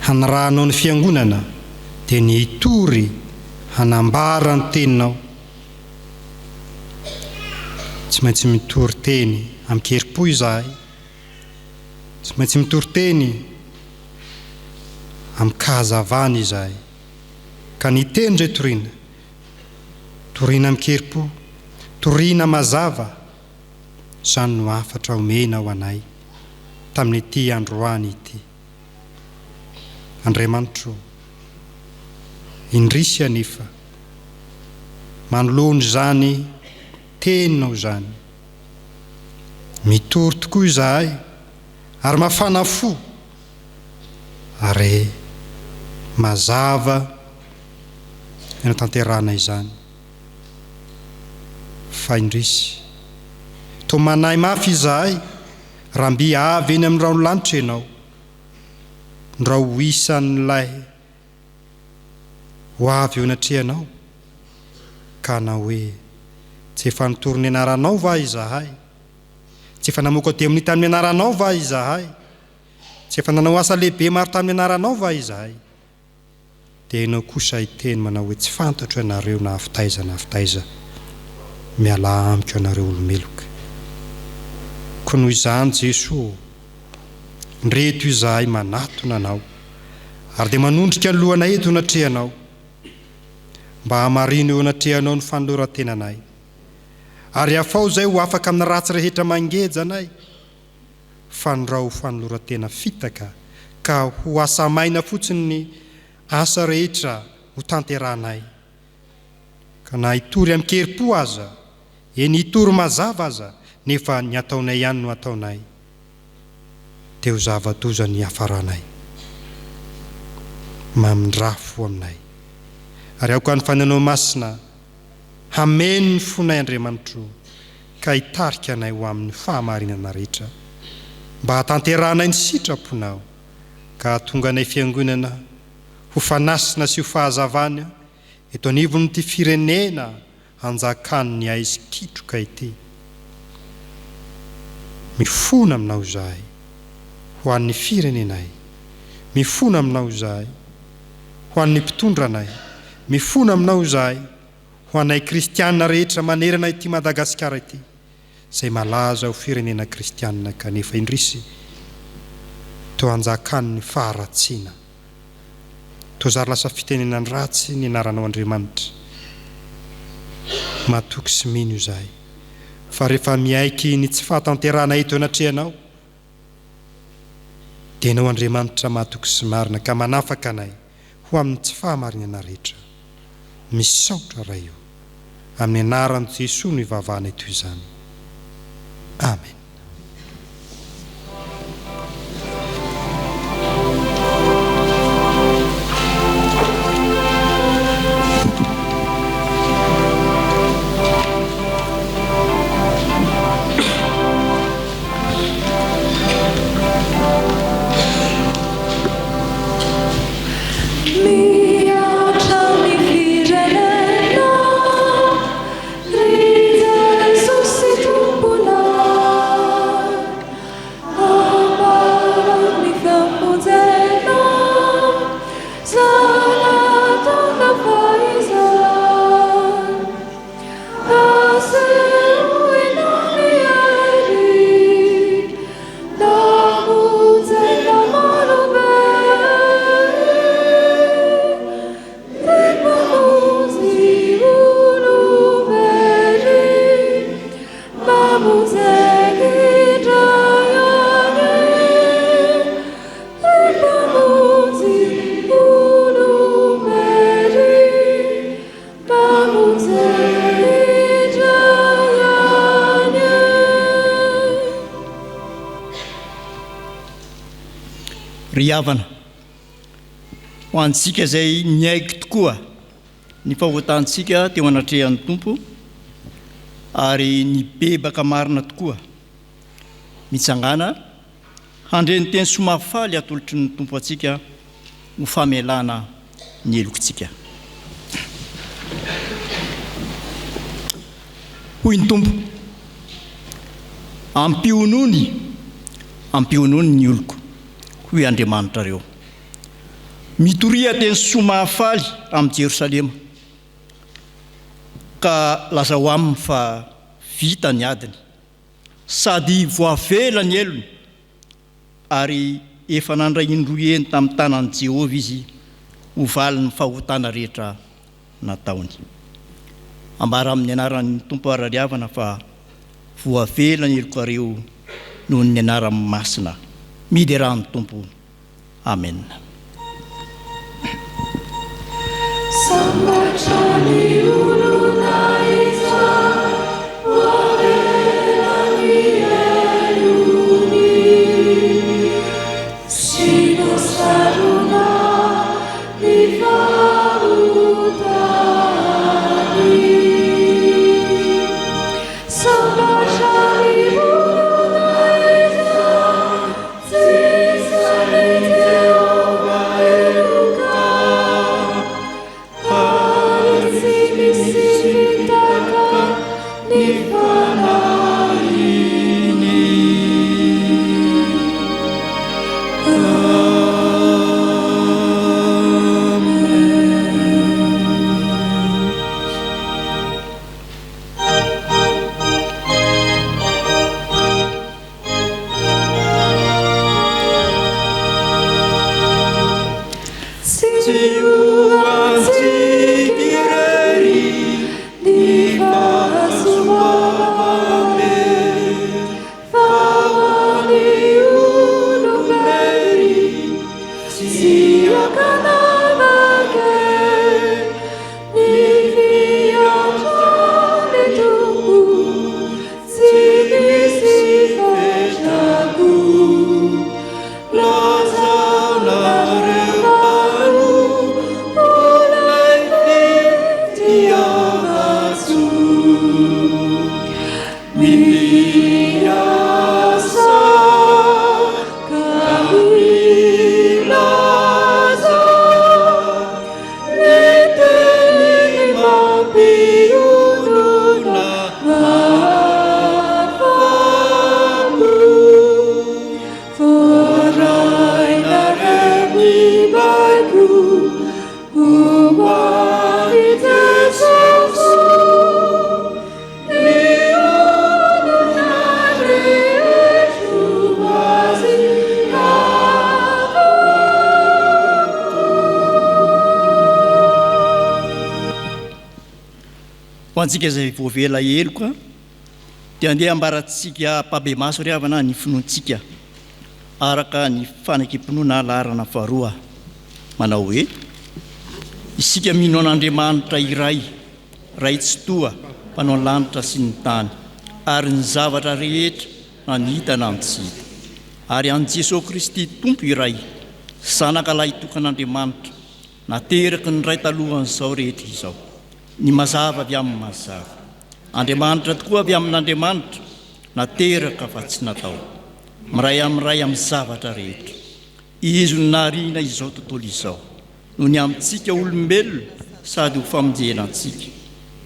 hanarahanao ny fiangonana dia ny hitory hanambara ny teninao. Tsy maintsy mitory teny amikeripo izahay, tsy maintsy mitory teny amikahazavana izahay. Ka ny teny indray toriana, toriana amikeripo, toriana mazava, izany no hafatra omena ho anay tamin'ity androany ity. Andriamanitro, indrisy anefa manoloany izany teninao izany. Mitory tokoa izahay ary mafana fo ary mazava ena tanterana izany. Fa indrisy to manahy mafy izahay raha mby avy eny amin'ny rano lanitra ianao, raha ho isan'ilay ho avy eo anatrehanao, ka na hoe tsy efa nitory ny anaranao va izahay, tsy efa namoaka dia amin'ny tamin'ny anaranao va izahay, tsy efa nanao asa lehibe maro tamin'ny anaranao va izahay, dia ianao kosa hiteny manao hoe tsy fantatro ianareo na hafitaiza miala amiko ianareo olomeloka. Ko noho izany Jesoa, ndreto izahay manatona anao ary dia manondrika ny lohana eto anatrehanao mba hamarina eo anatrehanao ny fanoloran-tenanay, ary afao izay ho afaka amin'ny ratsy rehetra mangeja anay, fa ny raha ho fanoloran-tena fitaka ka ho asamaina fotsiny ny asa rehetra ho tanterahanay. Ka na hitory amikeripo aza, eny hitory mazava aza, nefa ny ataonay ihany no ataonay, dia ho zava-doza ny hafaranay, mamindrafo aminay. Ary aoka ny fananao masina hameno ny fonay Andriamanitro, ka hitarika anay ho amin'ny fahamarinana rehetra, mba hatanteranay ny sitraponao, ka tonga anay fiangonana ho fanasina sy ho fahazavana eto anivon'ity firenena hanjakany aizy kitroka ity. Mifona aminao izahay ho an'ny firenenay, mifona aminao izahay ho an'ny mpitondranay, mifona aminao izahay ho anay kristianina rehetra manerana ity Madagasikara ity, izay malaza ho firenena kristianina kanefa indrisy to hanjakany ny faharatsiana, to zary lasa fitenenany ratsy ny anaranao Andriamanitra. Matoky sy mino izahay, fa rehefa miaiky ny tsy fahatanterana eto anatrehanao, dia ianao Andriamanitra matoky sy marina ka manafaka anay ho amin'ny tsy fahamarinana rehetra. Misaotra raha io amin'ny anaran'i Jesoa no ivavahana eto izany. Amen. ry havana ho antsika izay niaiky tokoa ny fahoatantsika teo anatrehan'ny tompo ary ny bebaka marina tokoa mitsangana handreny teny somafaly atolotry ny tompo atsika ho famelana ny elokontsika. Hoy ny tompo, ampionony ny oloko, hoy Andriamanitra reo. Mitoria teny somafaly amin'ny Jerosalema, ka lazao aminy fa vita ny adiny, sady voavela ny elony, ary efa nandray indroeny tamin'ny tanan'i Jehovah izy ho valiny fahotana rehetra nataony. Ambara amin'ny anaran'ny tompo arariavana fa voavela ny elokareo noho ny anaran'ny Masina. Midiran'ny tompo. Amen. Sambatra ny olona izao, voavela ny elony, sy nosarona ny fahotany. Sambatra ny olona izao, tsisa ny Jehovah eloka, antsika izay voavela eloka dia andeha ambaratsika mpabe maso ry havana ny finoantsika araka ny fanakempinoana laharana faharoa manao hoe isika mino an'Andriamanitra iray ray tsy toa mpanao ny lanitra sy ny tany ary ny zavatra rehetra na ny hita na ny tsy hita ary an'i Jeso Kristy tompo iray zanaka lahy tokan'Andriamanitra nateraky ny ray talohan'izao rehetra izao ny mazava avy amin'ny mazava Andriamanitra tokoa avy amin'Andriamanitra nateraka fa tsy natao miray amin'ny zavatra rehetra izy no nahariana izao tontolo izao noho ny amintsika olombelona sady ho famonjenantsika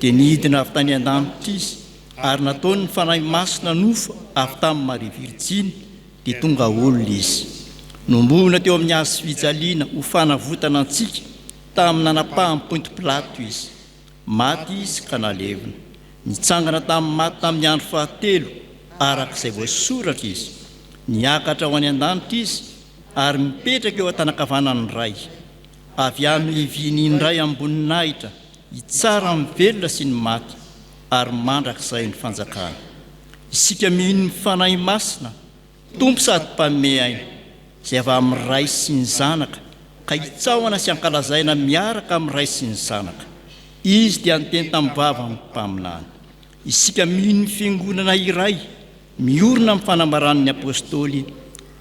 dia nidina avy tany an-danitra izy ary nataony ny fanahy masina nofa avy tamin'ny Maria Virjiny dia tonga olona izy nombona teo amin'ny azy fijaliana ho fanavotana antsika tamin'ny nanapahany Ponto Pilato izy maty izy ka nalevina nitsangana tamin'ny maty tamin'ny andro fahatelo arak'izay voasoratra izy niakatra ho any an-danitra izy ary mipetraka eo an-tanakavanany ray avy amin'ny iviny indray amboninahitra hitsara mivelona sy ny maty ary mandrak'izay ny fanjakana isika mino ny fanahy masina tompo sady mpanome aina izay avy amin'ny ray sy ny zanaka ka hitsaoana sy ankalazaina miaraka amin'ny ray sy ny zanaka izy dia niteny tamin'ny vava amin'ny mpaminany isika mino ny fiangonana iray miorina amin'ny fanambaran'ny apôstôly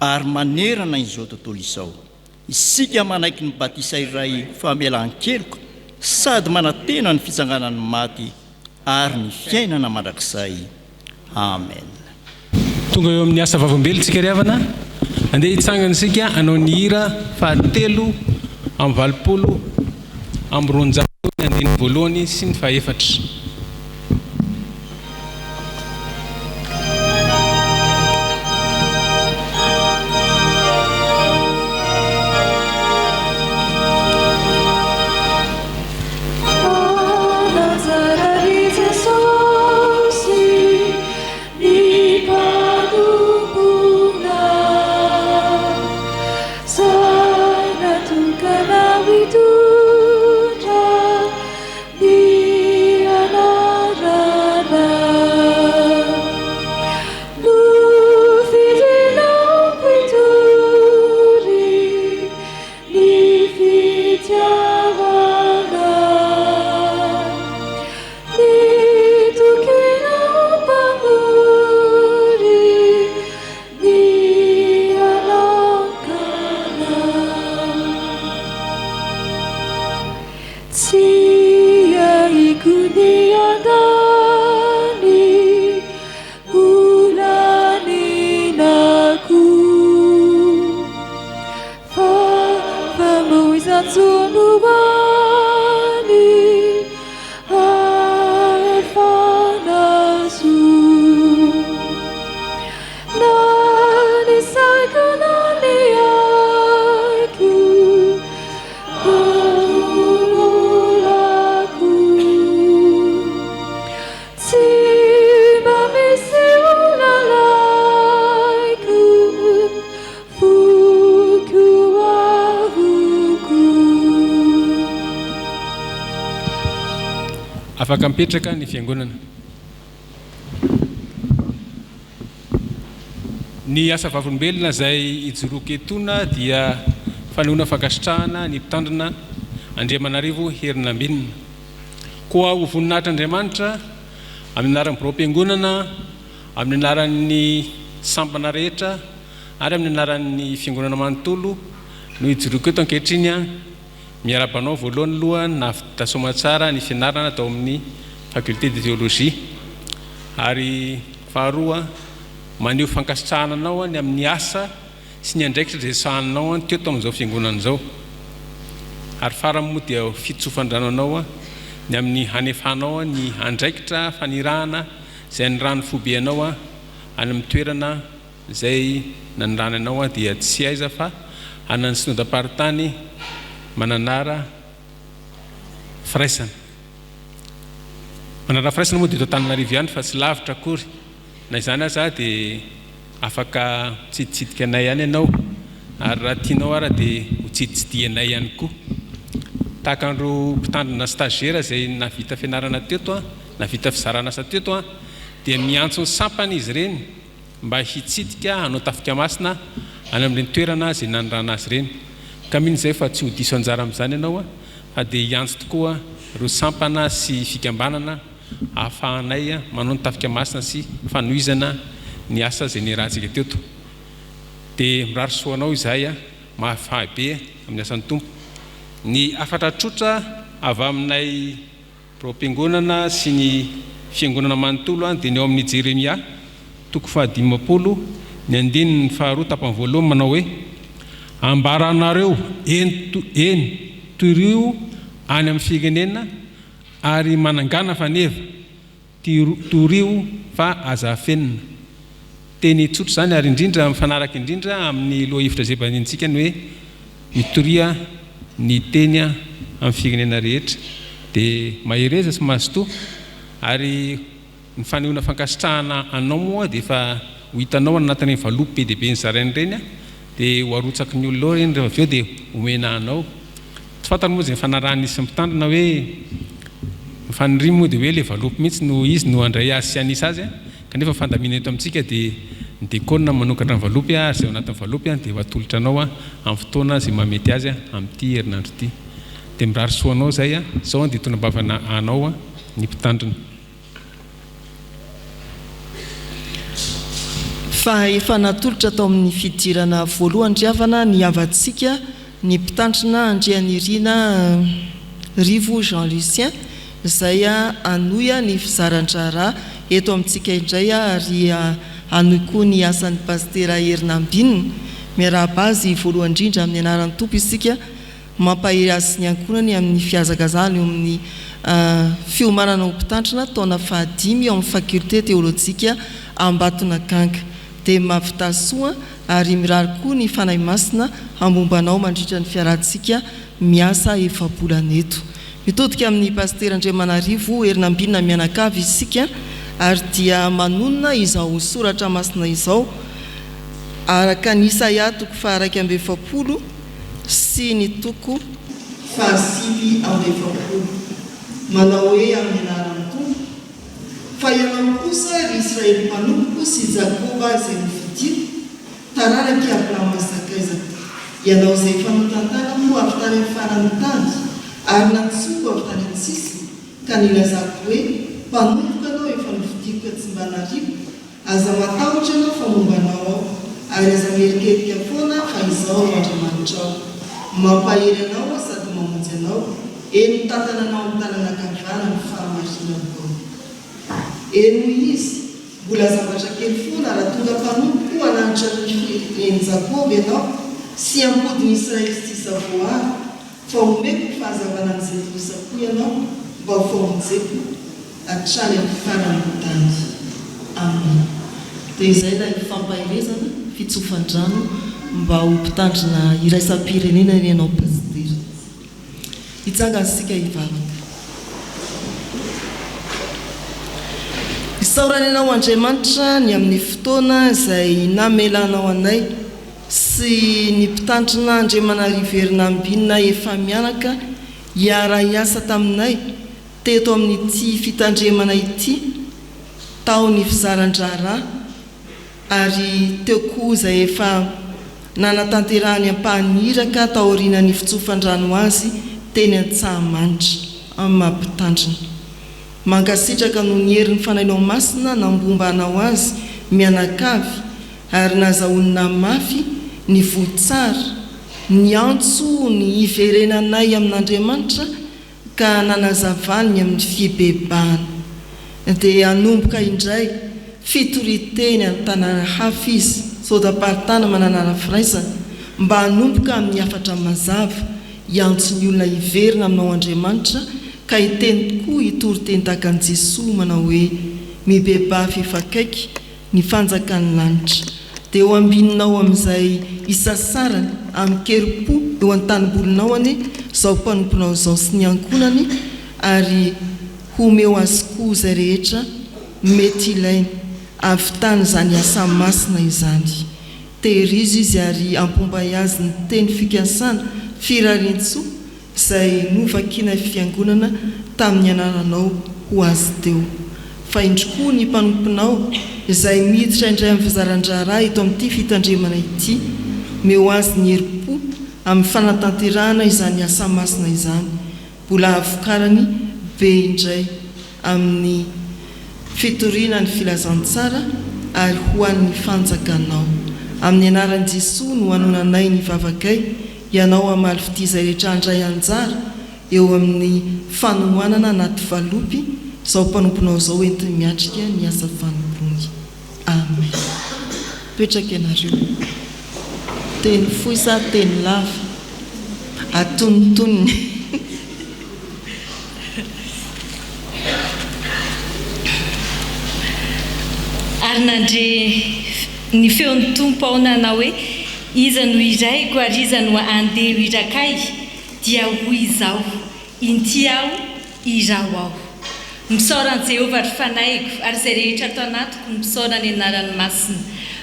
ary manerana izao tontolo izao. Isika manaiky ny batisa iray famelan-keloka sady manatena ny fitsanganany maty ary ny fiainana mandrakizay. Amen. Tonga eo amin'ny asa vavolombelona tsika ry havana. Andeha hitsangana isika anao ny hira fahatelo amin'ny valopolo amin'ny roanjato ny andiny voalohany sy ny fahaefatra. Afaka mipetraka ny fiangonana. Ny asa vavolombelona izay ijoroky etona dia fanehoana fankasitrahana ny mpitandrina Andriamanarivo Herinambinina. Koa ho voninahitr'Andriamanitra amin'ny anaran'ny mpirom-piangonana, amin'ny anaran'ny Sampana rehetra ary amin'ny anaran'ny fiangonana manontolo no ijoroky eto ankehitriny miara-banao voalohany aloha navita somatsara ny fianarana atao amin'ny faculté de théologie ary faharoa maneho fankasitrahana anao ny amin'ny asa sy ny andraikitra izay sahananao teto amin'izao fiangonana izao ary farany moa dia Fitsofan-drano anao ny amin'ny hanefanao ny andraikitra fanirahana izay nirano fobe anao any amin'ny toerana izay nanirana anao dia tsy aiza fa anany synodam-paritany mananara firaisana. Mananara firaisana moa dia eto Antananarivo ihany fa tsy lavitra akory. Na izany aza dia afaka tsiditsidika anay ihany ianao ary raha tianao ara dia ho tsiditsidia anay ihany koa. Tahaka andro mpitandrina stagiaire izay navita fianarana teto navita fizarana asa teto dia miantso ny sampany izy ireny mba hitsidika hanao tafika masina any amin'ireny toerana izay nanirana azy ireny. Ka mino izay fa tsy ho diso anjara amin'izany ianao fa dia hiantso tokoa ro sampana sy fikambanana ahafahanay manao ny tafika masina sy fanohizana ny asa izay nirahantsika teto. Dia mirary soanao izahay mahafahabe amin'ny asan'ny tompo. Ny hafatra tsotra avy aminay mpirom-piangonana sy ny fiangonana manontolo dia ny ao amin'ny Jeremia 15 ny andininy faharoa tapany voalohany manao hoe ambaranareo eny torio any amin'ny firenena ary manangana faneva torio fa azafenina. Teny tsotra zany ary indrindra mifanaraka indrindra amin'ny loha hevitra izay banintsika ny hoe mitoria ny teny amin'ny firenena rehetra dia mahereza sy mahazotoa ary ny fanehoana fankasitrahana anao moa dia efa ho hitanao anatin'ireny valopy be dia be ny zarainy ireny dia ho arotsaky ny olona ireny rehefa avy eo dia omena anao. Tsy fantany moa izay fanarahan'isy mpitandrina hoe mifanirimy moa dia hoe ilay valopy mihitsy no izy no andray azy sy anisa azy kanefa fandamina eto amintsika dia ny dekona manokatra ny valopy ary izay ao anatin'ny valopy dia ho atolotra anao amin'ny fotoana izay mamety azy amin'ity herinandro ity. Dia mirary soanao izay izao dia tonambavana anao ny mpitandrina. fa efa natolotra tao amin'ny fidirana voalohany-driavana ny avantsika ny mpitandrina andrian'irina Rivo Jean Lucien izay anoya ny fizaran-drara eto amintsika indray ary anoy koa ny asan'ny pastera Herinambinina miarabazy voalohany indrindra amin'ny anaran'ny tompo isika mampahery azy ny ankonany amin'ny fiazakazany eo amin'ny fiomanana ho mpitandrina taona 5 eo amin'ny fakulté teolojika Ambatonakanga dia mavitasoa ary mirary koa ny Fanahy Masina ambombanao mandritra ny fiarantsika miasa efa-bolana eto mitodika amin'ny pastera Andriamanarivo Herinambinina mianakavy isika ary dia manonona izao soratra masina izao araka ny Isaia toko 120 sy ny toko 120 manao hoe amin'ny anaran'ny tompo fa ianao kosa ry Israely mpanompo sy Jakoba izay nifidina taranaky Abrahama Sakaiza ianao izay efa notantara moa avy tany amin'ny farany tany ary nantsoko avy tany amin'ny sisiny ka nilazako hoe mpanompoka anao efa nifidiko ka tsy mba narivo aza matahotra anao fa mombanao ao ary aza mieriketika foana fa izao Andriamanitra ao mampahery anao sady mamonjy anao eny mitantana anao amin'ny tanana kavana ny fahamarinanao eny izy mbola zavatra kely foana raha tonga mpanompo hananitra ny Jakoba ianao sy ampodiny Israely sy savoary fa omeko fahazavana an'izay tosako ianao mba ho famonjeko hatrany amin'ny farany tany. Amen. Dia izay na ifampahirezana Fitsofan-drano mba ho mpitandrina iraisam-pirenena ny ianao pastera. Hitsanga sika hivavaka. Isaorany ianao Andriamanitra ny amin'ny fotoana izay namelanao anay sy ny mpitandrina Andriamanarivo Herinambinina efa mianaka hiara-hiasa taminay teto amin'ity fitandremana ity tao ny fizaran-drara ary teo koa izay efa nanatanterahany ampaniraka tao aorian'ny Fitsofan-drano azy teny Antsahamanitra amin'ny mampitandrina mankasitraka no ny herin'ny fanahinao masina nambomba anao azy mianakavy ary nazahoana mafy ny votsara ny antso ny iverenanay amin'Andriamanitra ka nanazavany amin'ny fibebahana dia anomboka indray fitoriteny an-tanàna hafa izy sodapartana mananara firaisana mba hanomboka amin'ny hafatra mazava hiantso ny olona hiverina aminao Andriamanitra ka hiteny tokoa hitoriteny tahaka an'i Jesoa manao hoe mibeba fefakaiky ny fanjakan'ny lanitra dia ho ambininao amin'izay isasarany amin'ny keripo eo an-tanimbolinao any izao mpanomponao izao sy ny ankonany ary homeo azy koa izay rehetra mety ilainy avy tany izany asa masina izany tehirizy izy ary ampombay azy ny teny fikasana firarintsoa izay novakina fiangonana tamin'ny anaranao ho azy teo fa indrokoa ny mpanomponao izay miditra indray amin'ny fizaran-drara eto amin'ity fitandremana ity meo azy ny heri-po amin'ny fanatanterahana izany asa masina izany mbola avokarany be indray amin'ny fitoriana ny filazantsara ary ho an'ny fanjakanao amin'ny anaran'i Jesoa no hanonanay ny vavakay ianao amaly fitizay rehetra andray anjara eo amin'ny fanohanana anaty valopy izao mpanomponao izao entiny miatrika ny asa fanompony. Amen. Petraka ianareo teny fohy sa teny lava atonontonony ary nandre ny feon'ny tompo ao nanao hoe iza no iraiko ary iza no andeha ho irakay dia hoy izao inty aho irao aho misaoran'i Jehovah ry fanahiko ary izay rehetra atao anatiko ny misaorany anaran'ny Masina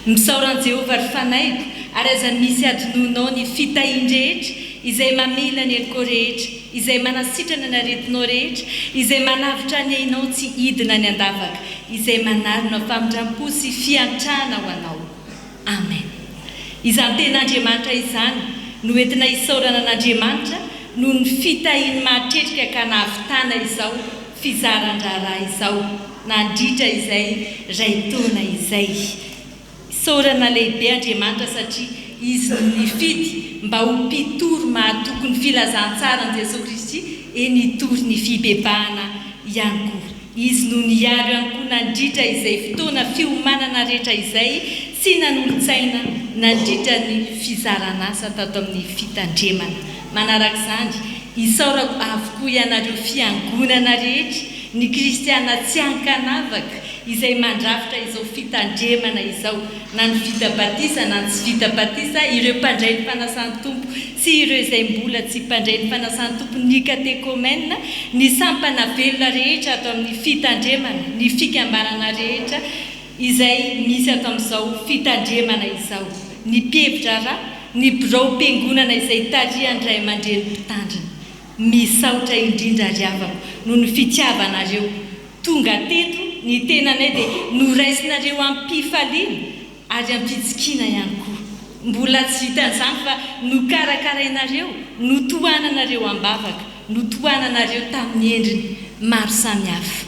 misaoran'i Jehovah ry fanahiko ary aza misy adinonao ny fitahian-drehetra izay mamela ny eloko rehetra izay manasitrana ny aretinao rehetra izay manavitra ny ainao tsy hidina ny andavaka izay manarina famindram-po sy fiantrana ho anao. Amen. Izany ten'Andriamanitra izany no entina isaorana an'Andriamanitra no ny fitahiany mahatrerika ka nahavitana izao fizaran-drara izao nandritra izay ray taona izay saorana lehibe Andriamanitra satria izy nifidy mba ho mpitory mahatoko ny filazantsara an Jesosy Kristy nitory ny fibebahana ihany koa. Izy no niaro ihany koa nandritra izay fotoana fiomanana rehetra izay sy nanolo-tsaina nandritra ny fizaran'asa tato amin'ny fitandremana. Manaraka izany isaorako avokoa ianareo fiangonana rehetra ny kristiana tsy ankanavaka izay mandrafitra izao fitandremana izao, na ny vita batisa na ny tsy vita batisa, ireo mpandray ny fanasan'ny tompo sy ireo izay mbola tsy mpandray ny fanasan'ny tompo, ny katekomena, ny sampana velona rehetra ato amin'ny fitandremana, ny fikambanana rehetra izay misy ato amin'izao fitandremana izao, ny mpihevitra ra, ny birao mpiangonana izay tariandray aman-dreny Mpitandrina. Misaotra indrindra riavako noho ny fitiavanareo tonga teto. Ny tenanay dia noraisinareo amin'ny mpifaliana ary ampitsikina ihany koa. Mbola tsy vitan'izany fa nokarakarainareo, notohananareo am-bavaka, notohananareo tamin'ny endriny maro samihafa.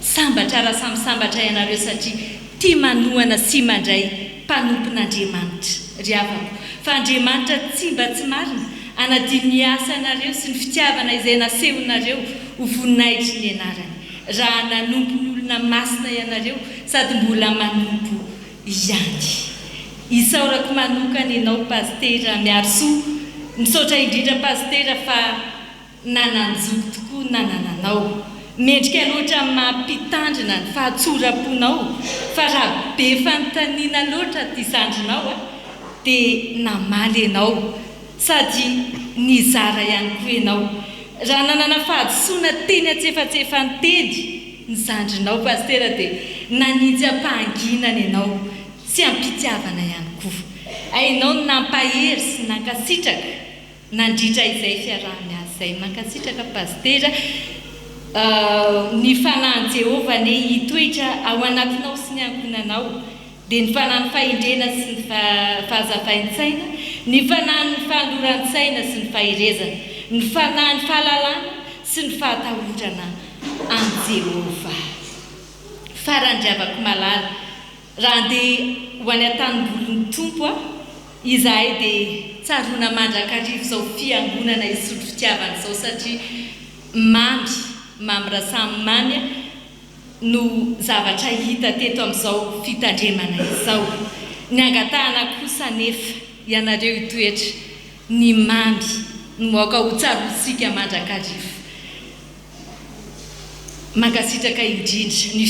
Sambatra ra samy sambatra ianareo satria tia manohana sy mandray mpanompon'Andriamanitra. Riavako fa Andriamanitra tsy mba tsy marina anadio ny asanareo sy ny fitiavana izay nasehonareo ho voninahitry ny anarany. Raha nanompo ny olona masina ianareo sady mbola manompo ihany. Isaorako manokana ianao pastera miarsoa, misaotra indrindra pastera fa nananjoky tokoa nanananao. Mendrika loatra mampitandrina ny fahatsoram-ponao, fa raha be fanontaniana loatra ty zandrinao dia namaly ianao sady nizara ihany koa ianao. Raha nanana fahadisoana teny atsefatsefany tedy ny zandrinao pastera dia nanintsy ampahanginana ianao sy ampitiavana ihany koa. Ainao no nampahery sy nankasitraka nandritra izay fiarah-miasa izay. Nankasitraka pastera ny fanahin'i Jehovah ne hitoetra ao anatinao sy ny ankonanao, dia ny fanahin'ny fahendrena sy ny fahazavain-tsaina, ny fanahin'ny fahaloran-tsaina sy ny faherezana, ny fanahin'ny fahalalana sy ny fahatahorana an Jehovah. Farandriavako malala, raha andeha ho any an-tanimbolon'ny tompo izahay dia tsaroana mandrakarivo izao fiangonana Isotry Fitiavana izao satria mamy raha samy mamy no zavatra hita teto amin'izao fitandremana izao. Ny angatahana kosa nefa ianareo hitoetra ny mamy no moaka ho tsarosika mandrakarivo. Mankasitraka indrindra ny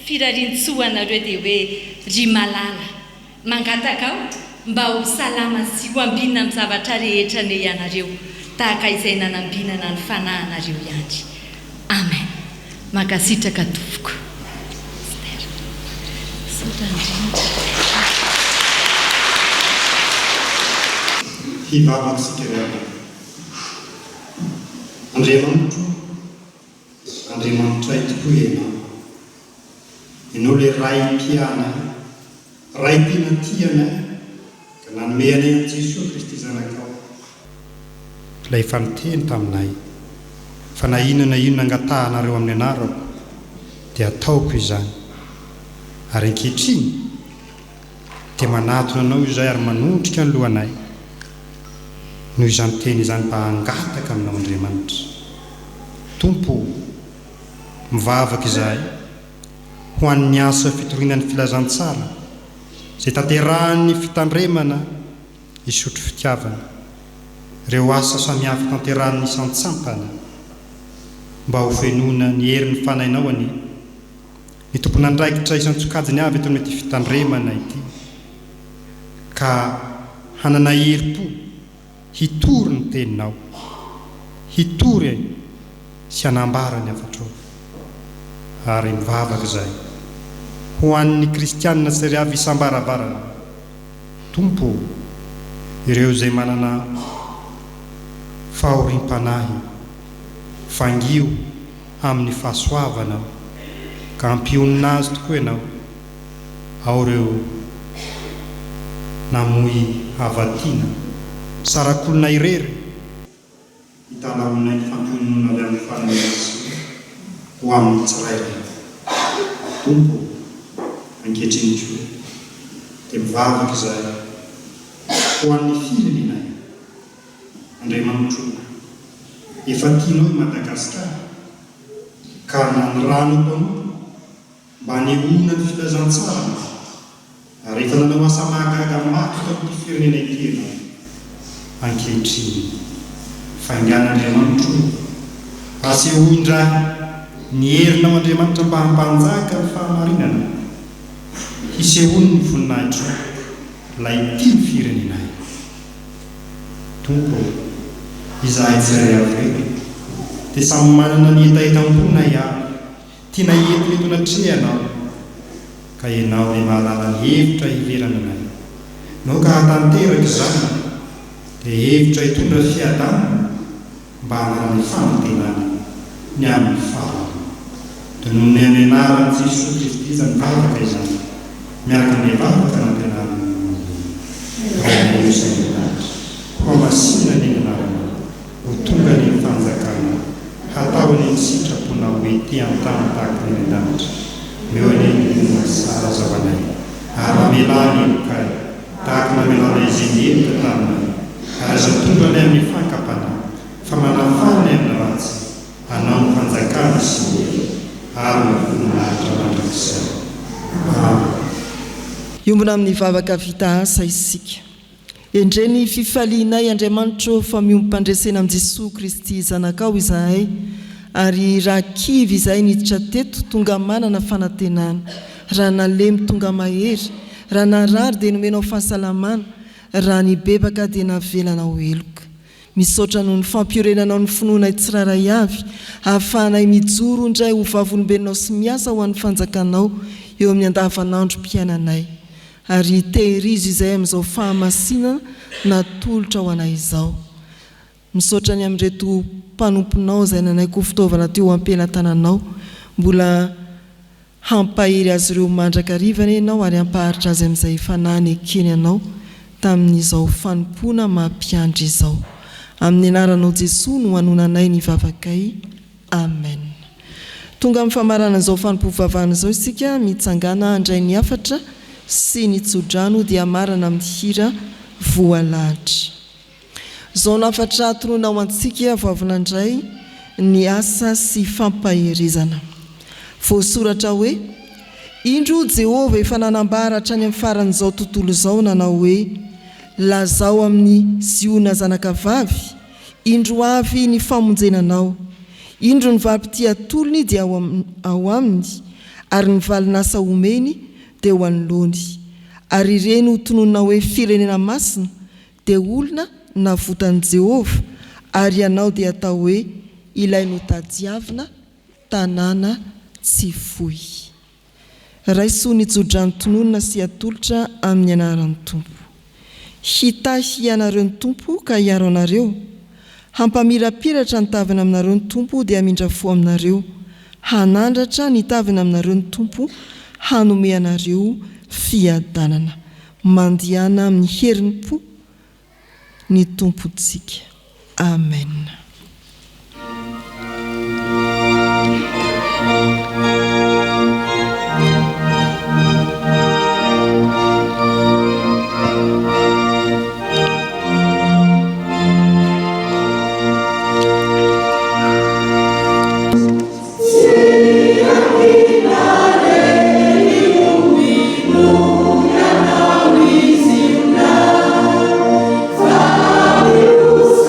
firarian-tsoanareo dia hoe ry malala, mangataka ao mba ho salama sy ho ambinina amin'ny zavatra rehetra ne ianareo tahaka izay nanambinana ny fanahinareo ihany. Amen. Mankasitraka tompoko. Hivavaka sika rehetra. Andriamanitra tokoa ianao. Ianao le ray mpiana, ray tena tiana, ka nanome anay an Jesosy Kristy zanakao. Ilay fanoteny taminay, fa na inona nangatahanareo amin'ny anarako dia ataoko izany. Ary ankehitriny dia manatona anao izay ary manondrika ny lohanay noho izany teny izany mba hangataka aminao Andriamanitra. Tompo, mivavaka izahay ho an'ny asa fitorinan'ny filazantsara izay tanterahan'ny fitandremana Isotry Fitiavana, ireo asa samihafa tanterahan'ny isan-tsampana mba ho fenona ny herin'ny fanahinao any ny tompon'andraikitra isan-tsokajiny avy eto amin'ity fitandremana ity, ka hanana herim-po hitory ny teninao, hitory sy hanambara ny hafatrao. Ary mivavaka izay ho an'ny kristianina sy ry avy isambarabarana. Tompo, ireo izay manana fahorim-panahy fangio amin'ny fahasoavana ka ampionina azy tokoa ianao. Ao ireo namoy havatiana sarakolona irery hitanaonay ny fampionona avy amin'ny Fanahy ho amin'ny tsirairay. Tompo, ankehitriny koa dia mivavaka izay ho an'ny firenenay. Andriamanitro, efa tianao i Madagasikara ka nany rano mpanompo mba nehoana ny filazantsara, ary efa nanao asa mahagaga maty tao amin'ny firenenay tena ankehitriny. Faingan'Andriamanitro, asehoindra ny herinao Andriamanitra mba hampanjaka ny fahamarinana, hisehoany ny voninahitro ilay tia ny firenenay. Tompo, izahay tsiray avy dia samy manana ny etaetam-pona ihany, tiana ety eto anatrehanao, ka ianao dia mahalala ny hevitra hiverana anay. Nao ka hatanteraka izany dia hevitra hitondra fiadana mba hanarany fanantenana ny amin'ny farany. Dia noho ny anaran'i Jeso Kristy izany vavaka izany, miaraka ny vavaka nampianarana raha io izay mianatra, ho Masina ny anarana, ho tonga ny fanjakana, hatao ny sitrapona hoe ty an-tany tahaka ny an-danitra, meo any ny sara zavanay, ary amelany elokay tahaka namelana izay nyeloka taminay, ary aza tonga ny amin'ny fankapana, fa manafany amin'ny ratsy, hanao ny fanjakana sy ny ary ny voninahitra mandrakizay. Iombona amin'ny vavaka vita asa isika. Endreny fifalianay Andriamanitro fa miompandresena amin'i Jeso Kristy zanakao izahay, ary raha kivy izay niditra teto tonga manana fanantenana, raha nalemy tonga mahery, raha narary dia nomenao fahasalamana, raha nibebaka dia navelanao eloka. Misaotra noho ny fampiorenanao ny finoanay tsiraray avy, ahafahanay mijoro indray ho vavolombelonao sy miasa ho an'ny fanjakanao eo amin'ny andavanandro mpiainanay. Ary tehirizo izay amin'izao fahamasinana natolotra ho anay izao. Misaotra ny amin'reto mpanomponao izay nanaiko fitaovana teo ampianatananao, mbola hampahery azy ireo mandrakariva ianao ary hampaharitra azy amin'izay Fanahy ekeny ianao tamin'izao fanompoana mampiandry izao. Amin'ny anaranao Jesoa no hanonanay ny vavakay. Amen. Tonga amin'ny famarana izao Fanompoam-Pivavahana izao isika mitsangana andray ny hafatra sy ny tsodrano dia marana amin'ny hira voalahatra. Zao nafatra tonona ao antsika voavinandray ny asa sy fampaherizana. Voasoratra hoe, indro Jehova efa nanambara hatrany amin'ny faran'izao tontolo izao nanao hoe, lazao amin'ny Ziona zanakavavy, indro avy ny famonjenanao, indro ny valim-pity atolony dia ao aminy, ary ny valinasa omeny dia ho anoloany, ary ireny ho tononona hoe firenena masina dia olona navotan'i Jehova, ary ianao dia atao hoe ilay notadiavina tanàna tsy fohy. Raisoa ny tsodrano tononona sy atolotra amin'ny anaran'ny Tompo. Hitahy ianareo ny Tompo ka hiaro anareo, hampamirapiratra ny tavina aminareo ny Tompo dia hamindra fo aminareo, hanandratra ny tavina aminareo ny Tompo, hanome anareo fiadanana. Mandihana amin'ny heriny po ny Tompontsika. Amen.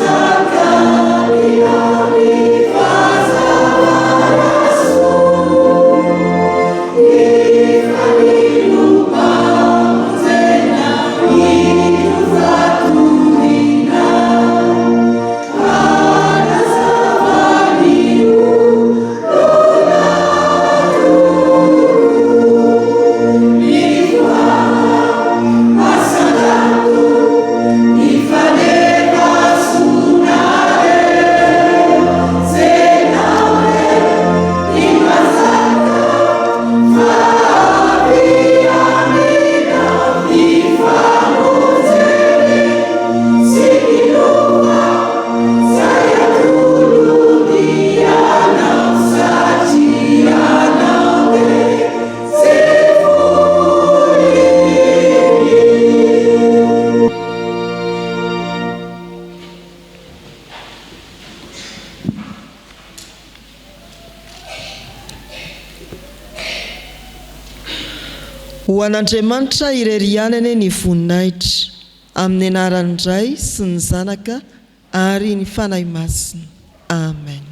Vavaka ho an'Andriamanitra irerianany ny voninahitra amin'ny anaran'ny Ray sy ny Zanaka ary ny Fanahy Masina. Amen.